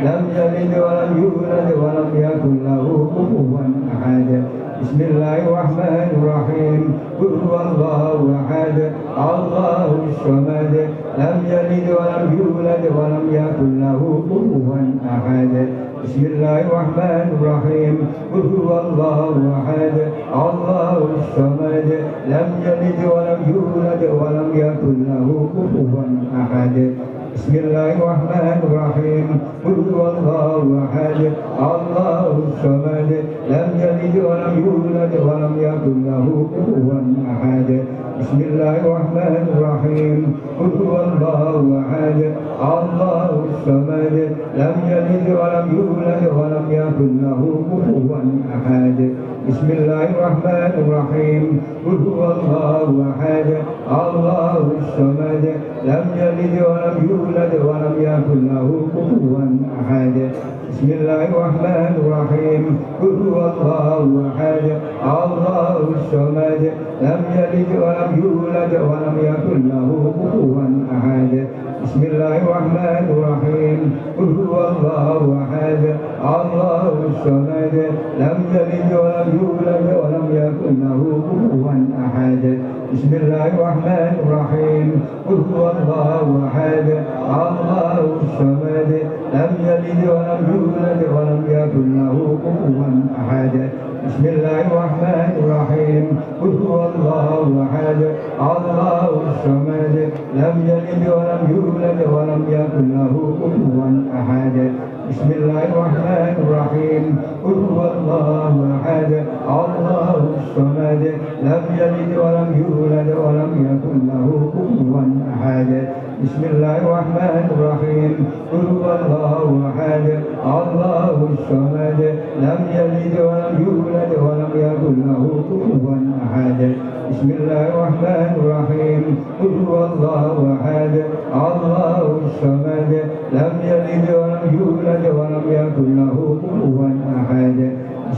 E: لم يلد ولم يولد ولم يكن له كفوا أحد بسم الله الرحمن الرحيم قل هو الله أحد الله الصمد لم يلد ولم يولد ولم يكن له كفوا أحد بسم الله الرحمن الرحيم قل هو الله أحد الله الصمد لم يلد ولم يولد ولم يكن له كفوا أحد بسم الله الرحمن الرحيم قل هو الله أحد الله الصمد لم يلد ولم يولد ولم يكن له كفوا أحد بسم الله الرحمن الرحيم قل هو الله أحد الله الصمد لم يلد ولم يولد ولم يكن له كفوا أحد بسم الله الرحمن الرحيم قل هو الله أحد الله الصمد لم يلد ولم يولد ولم يكن له كفوا أحد بسم الله الرحمن الرحيم قل هو الله أحد الله الصمد لم يلد ولم يولد ولم يكن له كفوا أحد بسم الله الرحمن الرحيم قل هو الله أحد الله الصمد لم يلد ولم يولد ولم يكن له كفوا أحد بسم الله الرحمن الرحيم قل هو الله أحد الله الصمد لم يلد ولم يولد ولم يكن له كفوا أحد بسم الله الرحمن الرحيم قل هو الله أحد الله الصمد لم يلد ولم يولد ولم يكن له كفوا أحد بسم الله الرحمن الرحيم قل هو الله أحد الله الصمد لم يلد ولم يولد ولم يكن له كفوا أحد بسم الله الرحمن الرحيم قل هو الله أحد الله الصمد لم يلد ولم يولد ولم يكن له كفوا أحد بسم الله الرحمن الرحيم قل هو الله أحد الله الصمد لم يلد ولم يولد ولم يكن له كفوا أحد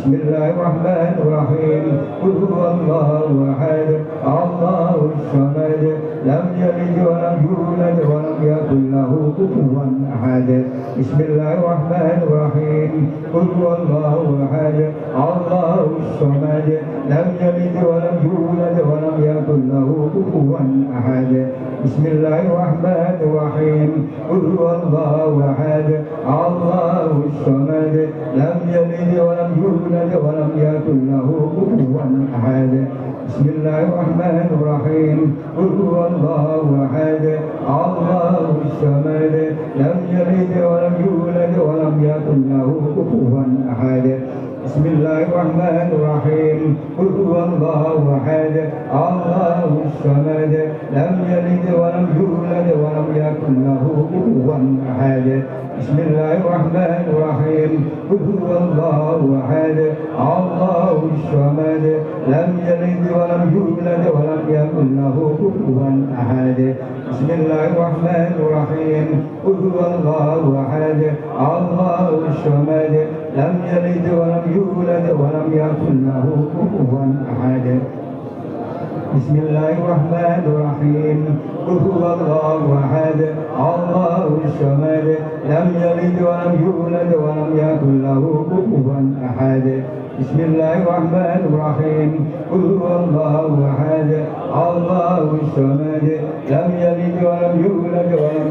E: بسم الله الرحمن الرحيم قل هو الله أحد الله الصمد لم يلد ولم يولد ولم يكن له كفوا أحد بسم الله الرحمن الرحيم قل هو الله أحد الله الصمد لم يلد ولم يولد ولم يكن له كفوا أحد بسم الله الرحمن الرحيم قل هو الله أحد الله الصمد لم يلد ولم يولد ولم يكن له كفوا أحد بسم الله الرحمن الرحيم قل هو الله أحد الله الصمد لم يلد ولم يولد ولم يكن له كفوا أحد بسم الله الرحمن الرحيم قل هو الله أحد الله الصمد لم يلد ولم يولد ولم يكن له كفوا أحد بسم الله الرحمن الرحيم قل هو الله أحد الله الصمد لم يلد ولم يولد ولم يكن له كفوا أحد بسم الله الرحمن الرحيم قل هو الله أحد الله الصمد لم يلد ولم يولد ولم يكن له كفوا أحد بسم الله الرحمن الرحيم قل هو الله أحد الله الصمد لم يلد ولم يولد ولم يكن له كفوا أحد بسم الله الرحمن الرحيم قل هو الله أحد الله الصمد لم يلد ولم يولد ولم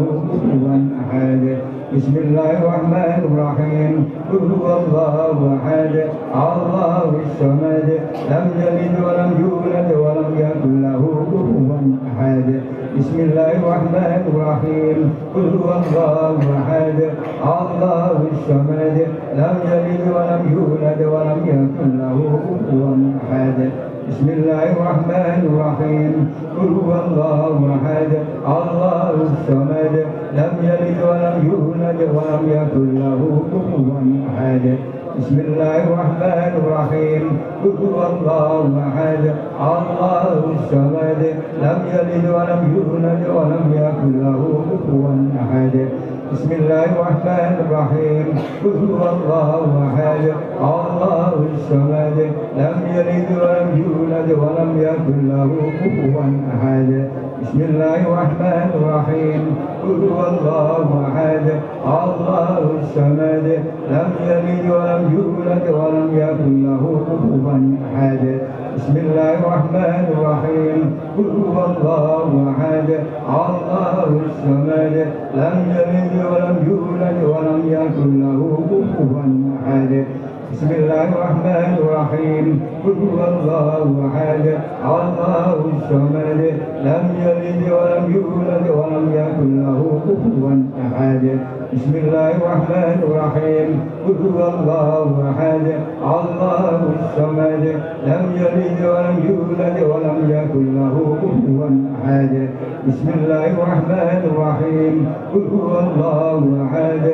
E: كفوا أحد بسم الله الرحمن الرحيم قل هو الله أحد الله الصمد لم يلد ولم يولد ولم يكن له كفوا أحد بسم الله الرحمن الرحيم قل هو الله أحد الله الصمد لم يلد ولم يولد ولم يكن له كفوا أحد بسم الله الرحمن الرحيم قل هو الله أحد الله الصمد لم يلد ولم يولد ولم يكن له كفوا أحد بسم الله الرحمن الرحيم قل هو الله أحد الله الصمد لم يلد ولم يولد ولم يكن له كفوا أحد بسم الله الرحمن الرحيم قل هو الله أحد الله الصمد لم يلد ولم يولد ولم يكن له كفوا أحد بسم الله الرحمن الرحيم قل هو الله أحد الله الصمد لم يلد ولم يولد ولم يكن له كفوا أحد بسم الله الرحمن الرحيم قل هو الله أحد الله الصمد لم يلد ولم يولد ولم يكن له كفوا أحد بسم الله الرحمن الرحيم قل هو الله أحد الله الصمد لم يلد ولم يولد ولم يكن له كفوا أحد بسم الله الرحمن الرحيم قل هو الله أحد الله الصمد لم يلد ولم يولد ولم يكن له كفوا أحد بسم الله الرحمن الرحيم قل هو الله أحد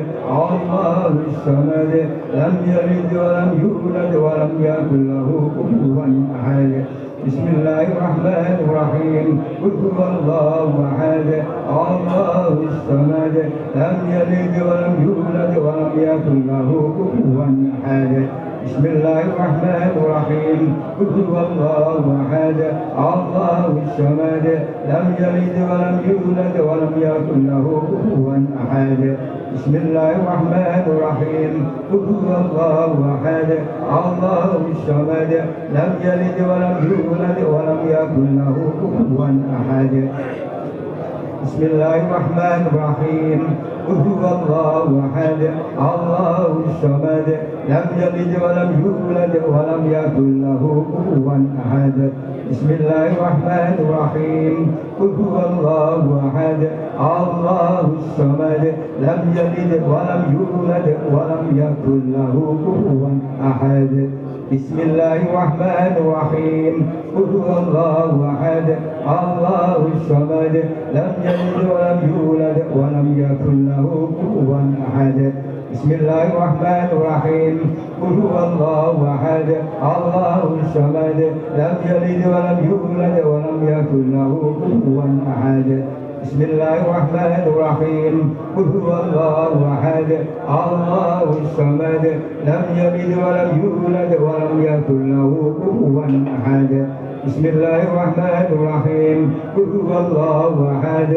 E: الله الصمد لم يلد ولم يولد ولم يكن له كفوا أحد بسم الله الرحمن الرحيم قل هو الله أحد الله الصمد لم يلد ولم يولد ولم يكن له كفوا أحد بسم الله الرحمن الرحيم قل هو الله أحد الله الصمد لم يلد ولم يولد ولم يكن له كفوا أحد بسم الله الرحمن الرحيم قل هو الله أحد الله الصمد لم يلد ولم يولد ولم يكن له كفوا أحد بسم الله الرحمن الرحيم قل هو الله أحد الله الصمد لم يلد ولم يولد ولم يكن له كفوا أحد بسم الله الرحمن الرحيم قل هو الله أحد الله الصمد لم يلد ولم يولد ولم يكن له كفوا أحد بسم الله الرحمن الرحيم قل هو الله أحد الله الصمد لم يلد ولم يولد ولم يكن له كفوا أحد بسم الله الرحمن الرحيم قل هو الله أحد الله الصمد لم يلد ولم يولد ولم يكن له كفوا أحد بسم الله الرحمن الرحيم قل هو الله أحد الله الصمد لم يلد ولم يولد ولم يكن له كفوا أحد بسم الله الرحمن الرحيم قل هو الله أحد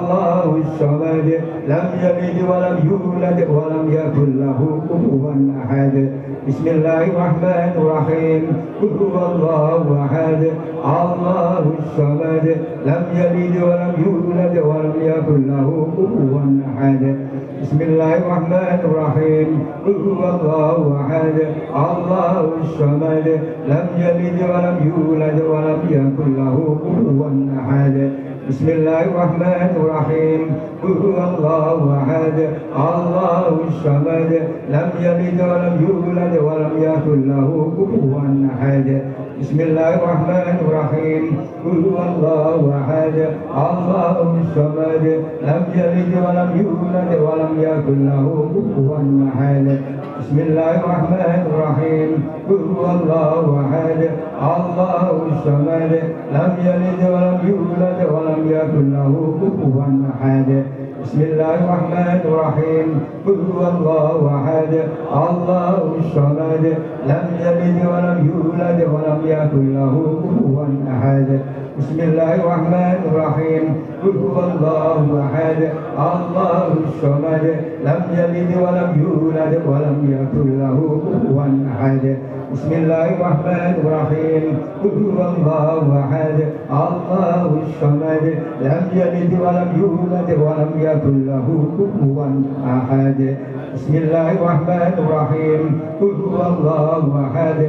E: الله الصمد لم يلد ولم يولد ولم يكن له كفوا أحد بسم الله الرحمن الرحيم قل هو الله أحد الله الصمد لم يلد ولم يولد ولم يكن له كفوا أحد بسم الله الرحمن الرحيم قل هو الله أحد الله الصمد لم يلد ولم يولد ولم يكن له كفوا أحد بسم الله الرحمن الرحيم قل هو الله أحد الله الصمد لم يلد ولم يولد ولم يكن له كفوا أحد بسم الله الرحمن الرحيم قل هو الله أحد الله الصمد لم يلد ولم يولد ولم يكن له كفوا أحد بسم الله الرحمن الرحيم قل هو الله أحد الله الصمد لم يلد ولم يولد ولم يكن له كفوا أحد بسم الله الرحمن الرحيم قل هو الله أحد الله الصمد لم يلد ولم يولد ولم يكن له كفوا أحد بسم الله الرحمن الرحيم قل هو الله أحد الله الصمد لم يلد ولم يولد ولم يكن له كفوا أحد بسم الله الرحمن الرحيم الرحيم قل هو الله أحد الله الصمد لم يلد ولم يولد ولم يكن له كفوا أحد بسم الله الرحمن الرحيم قل هو الله أحد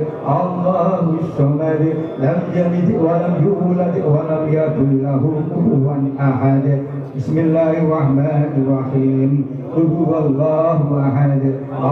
E: الله الصمد لم يلد ولم يولد ولم يكن له كفوا أحد بسم الله الرحمن الرحيم قل هو الله أحد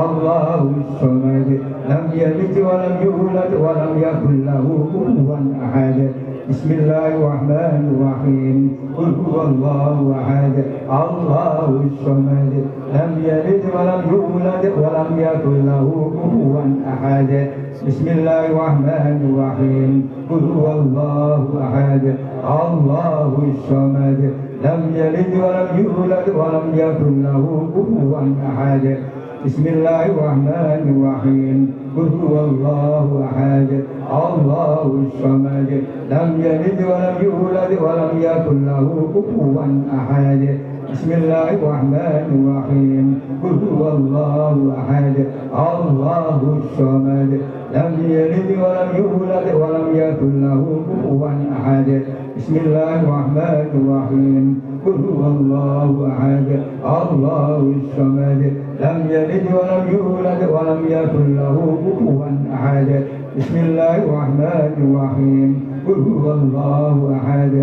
E: الله الصمد لم يلد ولم يولد ولم يكن له كفوا أحد بسم الله الرحمن الرحيم قل هو الله أحد الله الصمد لم يلد ولم يولد ولم يكن له كفوا أحد بسم الله الرحمن الرحيم قل هو الله أحد الله الصمد لم يلد ولم يولد ولم يكن له كفوا أحد بسم الله الرحمن الرحيم قل هو الله أحد الله الصمد لم يلد ولم يولد ولم يكن له كفوا أحد بسم الله الرحمن الرحيم قل هو الله أحد الله الصمد لم يلد ولم يولد ولم يكن له كفوا أحد بسم الله الرحمن الرحيم قل هو الله أحد الله الصمد لم يلد ولم يولد ولم يكن له كفوا أحد بسم الله الرحمن الرحيم قل هو الله أحد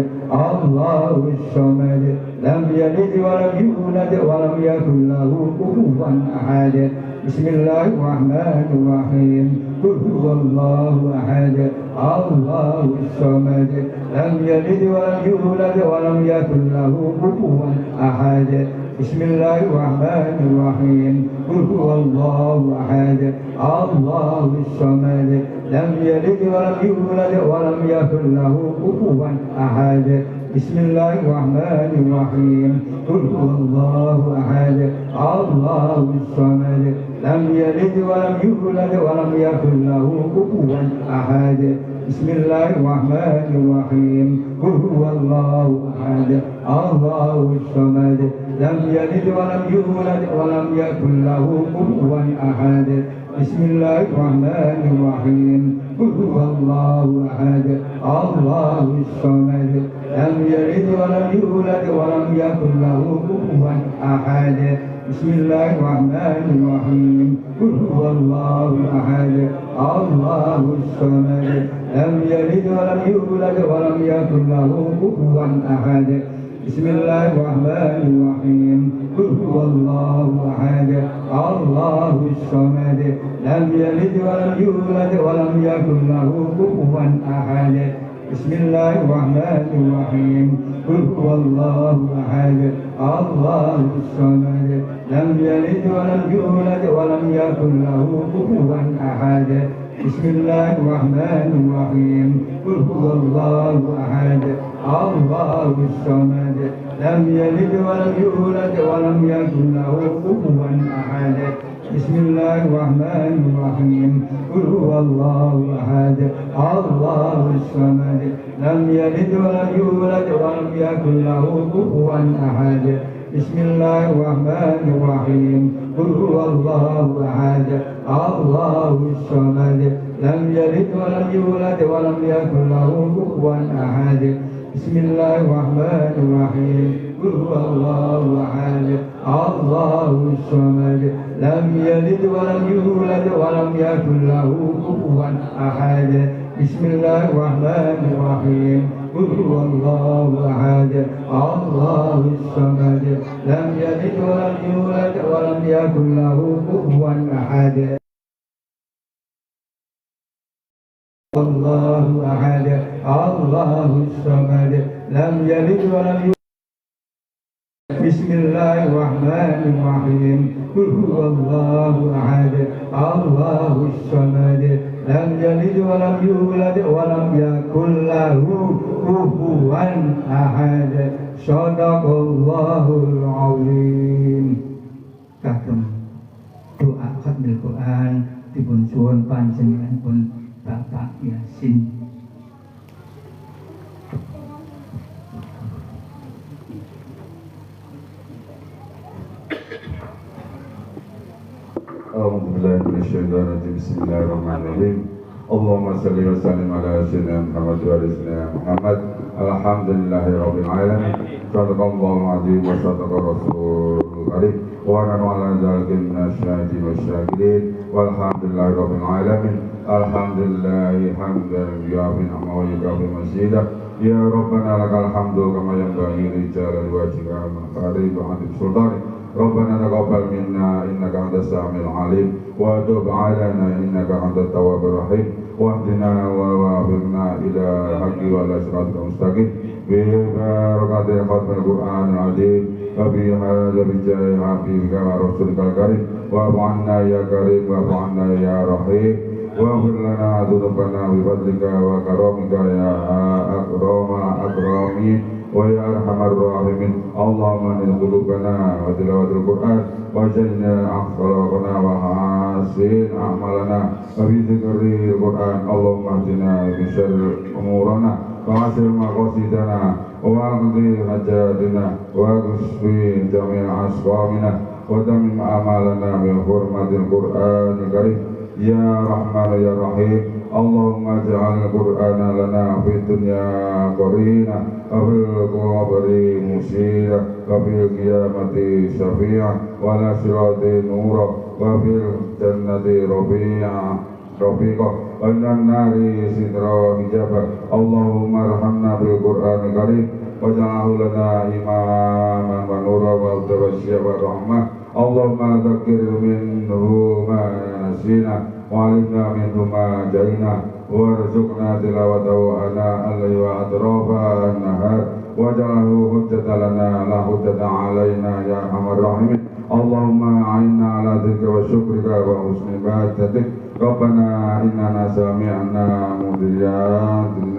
E: الله الصمد لم يلد ولم يولد ولم يكن له كفوا أحد بسم الله الرحمن الرحيم قل هو الله أحد الله الصمد لم يلد ولم يولد ولم يكن له كفوا أحد بسم الله الرحمن الرحيم قل هو الله أحد الله الصمد لم يلد ولم يولد ولم يكن له كفوا أحد بسم الله الرحمن الرحيم قل هو الله أحد الله الصمد لم يلد ولم يولد ولم يكن له كفوا أحد بسم الله الرحمن الرحيم قل هو الله أحد الله الصمد لم يلد ولم يولد ولم يكن له كفوا أحد بسم الله الرحمن الرحيم قل هو الله أحد الله الصمد لم يلد ولم يولد ولم يكن له كفوا أحد بسم الله الرحمن الرحيم قل هو الله أحد الله الصمد لم يلد ولم يولد ولم يكن له كفوا أحد بسم الله الرحمن الرحيم قل هو الله أحد الله الصمد لم يلد ولم يولد ولم يكن له كفوا أحد بسم الله الرحمن الرحيم قل هو الله أحد الله الصمد لم يلد ولم يولد ولم يكن له كفوا أحد بسم الله الرحمن الرحيم قل هو الله أحد الله الصمد لم يلد ولم يولد ولم يكن له كفوا أحد بسم الله الرحمن الرحيم قل هو الله أحد الله الصمد لم يلد ولم يولد ولم يكن له كفوا أحد بسم الله الرحمن الرحيم قل هو الله أحد الله الصمد لم يلد ولم يولد ولم يكن له كفوا أحد بسم الله الرحمن الرحيم قل هو الله أحد الله الصمد لم يلد ولم يولد ولم يكن له كفوا أحد بسم الله الرحمن الرحيم قل هو الله أحد الله الصمد لم يلد ولم يولد ولم يكن له كفوا أحد الله أحد الله الصمد لم يلد ولم يولد بسم الله الرحمن الرحيم قل هو الله أحد الله الصمد لم يلد ولم يولد ولم يكن له كفوا أحد صدق الله العظيم. Kagem doa khatmil Quran dipun suwun panjenenganipun Bapak Yasin.
F: A'udzubillahi minasyaitonirrajim. Bismillahirrahmanirrahim. Allahumma salli wa sallim ala sayyidina Muhammad wa ala sayyidina Muhammad. Alhamdulillahi rabbil alamin. Sadaqallahu azim wa sadaqa rasulul karim. Wa nanu ala dzalika minasyahidin wasyahidin. Walhamdulillahi rabbil alamin. Alhamdulillahi hamdan yu'afi ni'ma wa yukafi masjidah. Ya Rabbana lakal hamdu kama yanbaghi li jalali wajhika al-karim wa 'azimi sultanik. Rabbana taqabbal minna innaka antas samiul alim wa tub 'alaina innaka antat tawwabur rahim wahdina wa wafiqna ila haqqi wa ila siratal mustaqim bi barakatil khatmil Qur'anil azim wa bi hadzal jahi habibika wa rasulikal karim wa anna ya karim wa anna ya rahim wa fir lana dzunubana bi fadlika wa karamika ya akramin wa ya arhamar rahimin. Allahumma nil qulubana wa tilawatil Qur'an wa jannina aqsalana wa hasin a'malana wa bi dzikril Qur'an. Allahumma hdina bi syarri umurana wa asir maqasidana wa aqdi hajatina wa kusfi jami' asqamina wa tamim amalana bi hurmatil Qur'anil karim. Ya Rahman ya Rahim. Allahumma ja'al Qur'ana lana fid dunya qarina wa fil qabri musira wa fil qiyamati syafi'a wa la sirati nura wa fil jannati rafiqa wa lan nari sidra hijaba. Allahumma arhamna bil Qur'anil karim waj'alhu lana imaman wa nura wa hudan wa rahmah. Allahumma dzakir minhu ma nasina wa 'allimna minhu ma jahilna warzuqna tilawatahu ana al-layli wa atrafa an-nahar waj'alhu hujjatan lana la hujjatan 'alaina ya arhamar rahimin. Allahumma a'inna 'ala dzikrika wa syukrika wa husni ibadatik. Rabbana innana sami'na mudhiyatin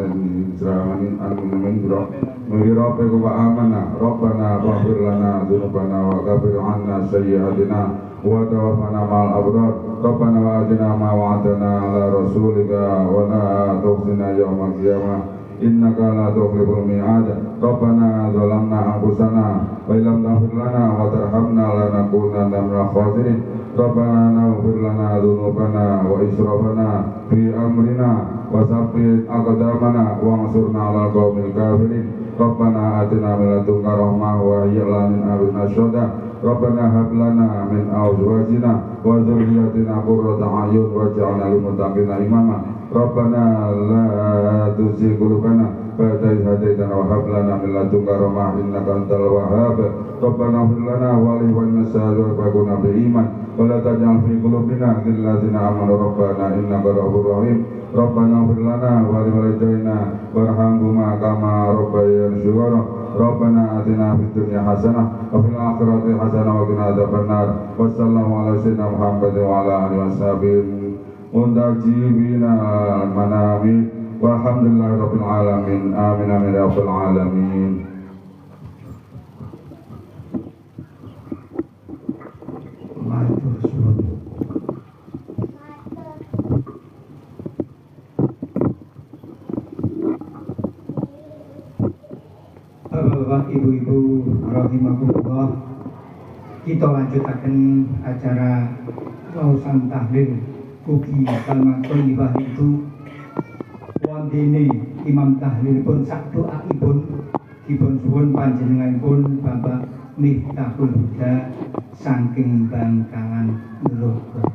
F: min rabbika wa amanna. Rabbana faghfir lana dzunubana wa ghfir 'anna sayyi'atina wa tawaffana ma'al abrar. Rabbana wa atina ma wa'adtana 'ala rasulika wa la tukhzina yawmal qiyamah innaka la tukhliful mi'ad. Rabbana zalamna anfusana wa illam taghfir lana wa tarhamna lanakunanna minal khasirin. Rabbana ighfir lana dzunubana wa israfana fi amrina wa tsabbit aqdamana wansurna 'alal qaumil kafirin. Rabbana atina min ladunka rahmah wa hayyi' lana min amrina rashada. Rabbana hab lana min azwajina wa dhurriyyatina qurrata a'yun waj'alna lil muttaqina imama. Rabbana la tuzigh qulubana ba'da idh hadaytana wa hab lana min ladunka rahmah innaka antal wahhab. Rabbana ighfir lana wa li walidayna wa qina bil iman wa la taj'al fi qulubina ghillan lil ladzina amanu rabbana innaka ra'ufur rahim. Rabbana ighfir lana wa li walidayna warhamhuma kama rabbayana shighara. Rabbana atina fid dunya hasanah wa fil akhirati hasanah wa qina adzabannar. Wassallallahu ala sayyidina Muhammad wa ala alihi washabihi muntajibina al-manami walhamdulillahi rabbil alamin. Amin amin ya rabbal alamin.
E: Bapak ibu-ibu rahimakumullah, kita lanjutaken acara lausan tahlil ugi kalimat thayyibah itu wondene Imam Tahlil pun sak doaipun dipun suwun panjenenganipun Bapak Miftahul Huda saking Bangkalan Logok.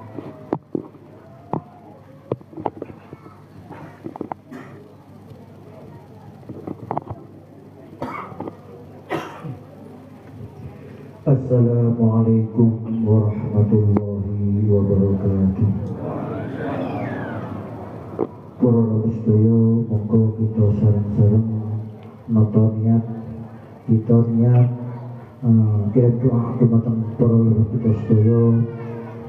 G: Assalamualaikum warahmatullahi wabarakatuh. Para sedaya, monggo kita sareng-sareng nata niat, kita niat kirim doa dumateng para leluhur kita sedaya,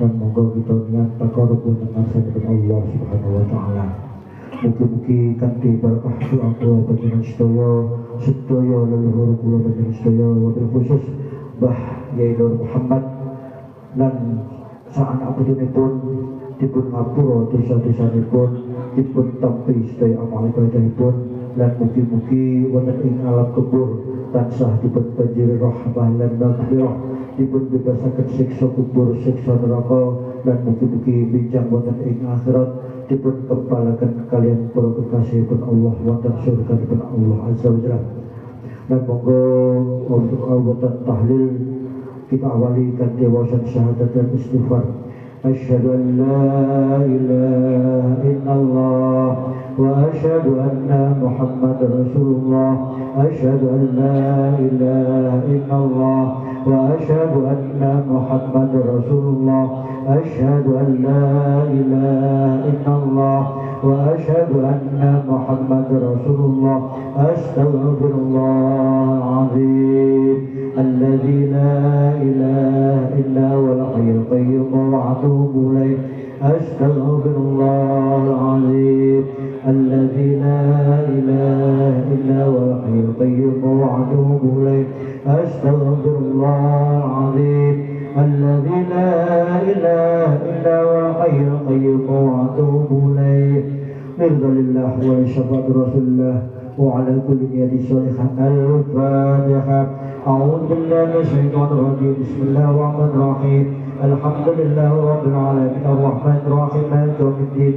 G: dan monggo kita niat takarub dengan sahabat Allah Subhanahu wa taala. Mugi-mugi kanthi barakah doa kula panjenengan sedaya leluhur kula panjenengan sedaya wabil khusus Mbah Yai Nur Muhammad lan sanak putune-pun dipun ngapura dosa-dosanipun, dipun tampi sedaya amal ibadahipun, lan mugi-mugi wonten ing alam kubur tansah dipun banjiri rahmah lan maghfirah, dipun bebasaken siksa kubur, siksa neraka, lan mugi-mugi bincang wonten ing akhirat dipun kepalakan kalian para kekasihipun Allah wonten surganipun Allah azza wa jalla. Dan monggo untuk awatan tahlil kita awali kanthi wawasan syahadat dan istighfar. Asyhadu an la ilaha illallah wa asyhadu anna Muhammadar Rasulullah. Asyhadu an la ilaha illallah wa asyhadu anna Muhammadar Rasulullah. Asyhadu an la ilaha illallah wa asyhadu anna Muhammadar Rasulullah. Astaghfirullahal azim alladzi la ilaha illa huwal hayyul qayyum wa atubu ilaih. Astaghfirullahal azim alladzi la ilaha illa huwal hayyul qayyum wa atubu ilaih. Astaghfirullahal azim الذي لا إله إلا هو الحي القيوم وأتوب إليه. رضا لله ولشفاعة رسول الله وعلى كل نية صالحة. الفاتحة. أعوذ بالله من الشيطان الرجيم. بسم الله الرحمن الرحيم. الحمد لله رب العالمين الرحمن الرحيم مالك يوم الدين.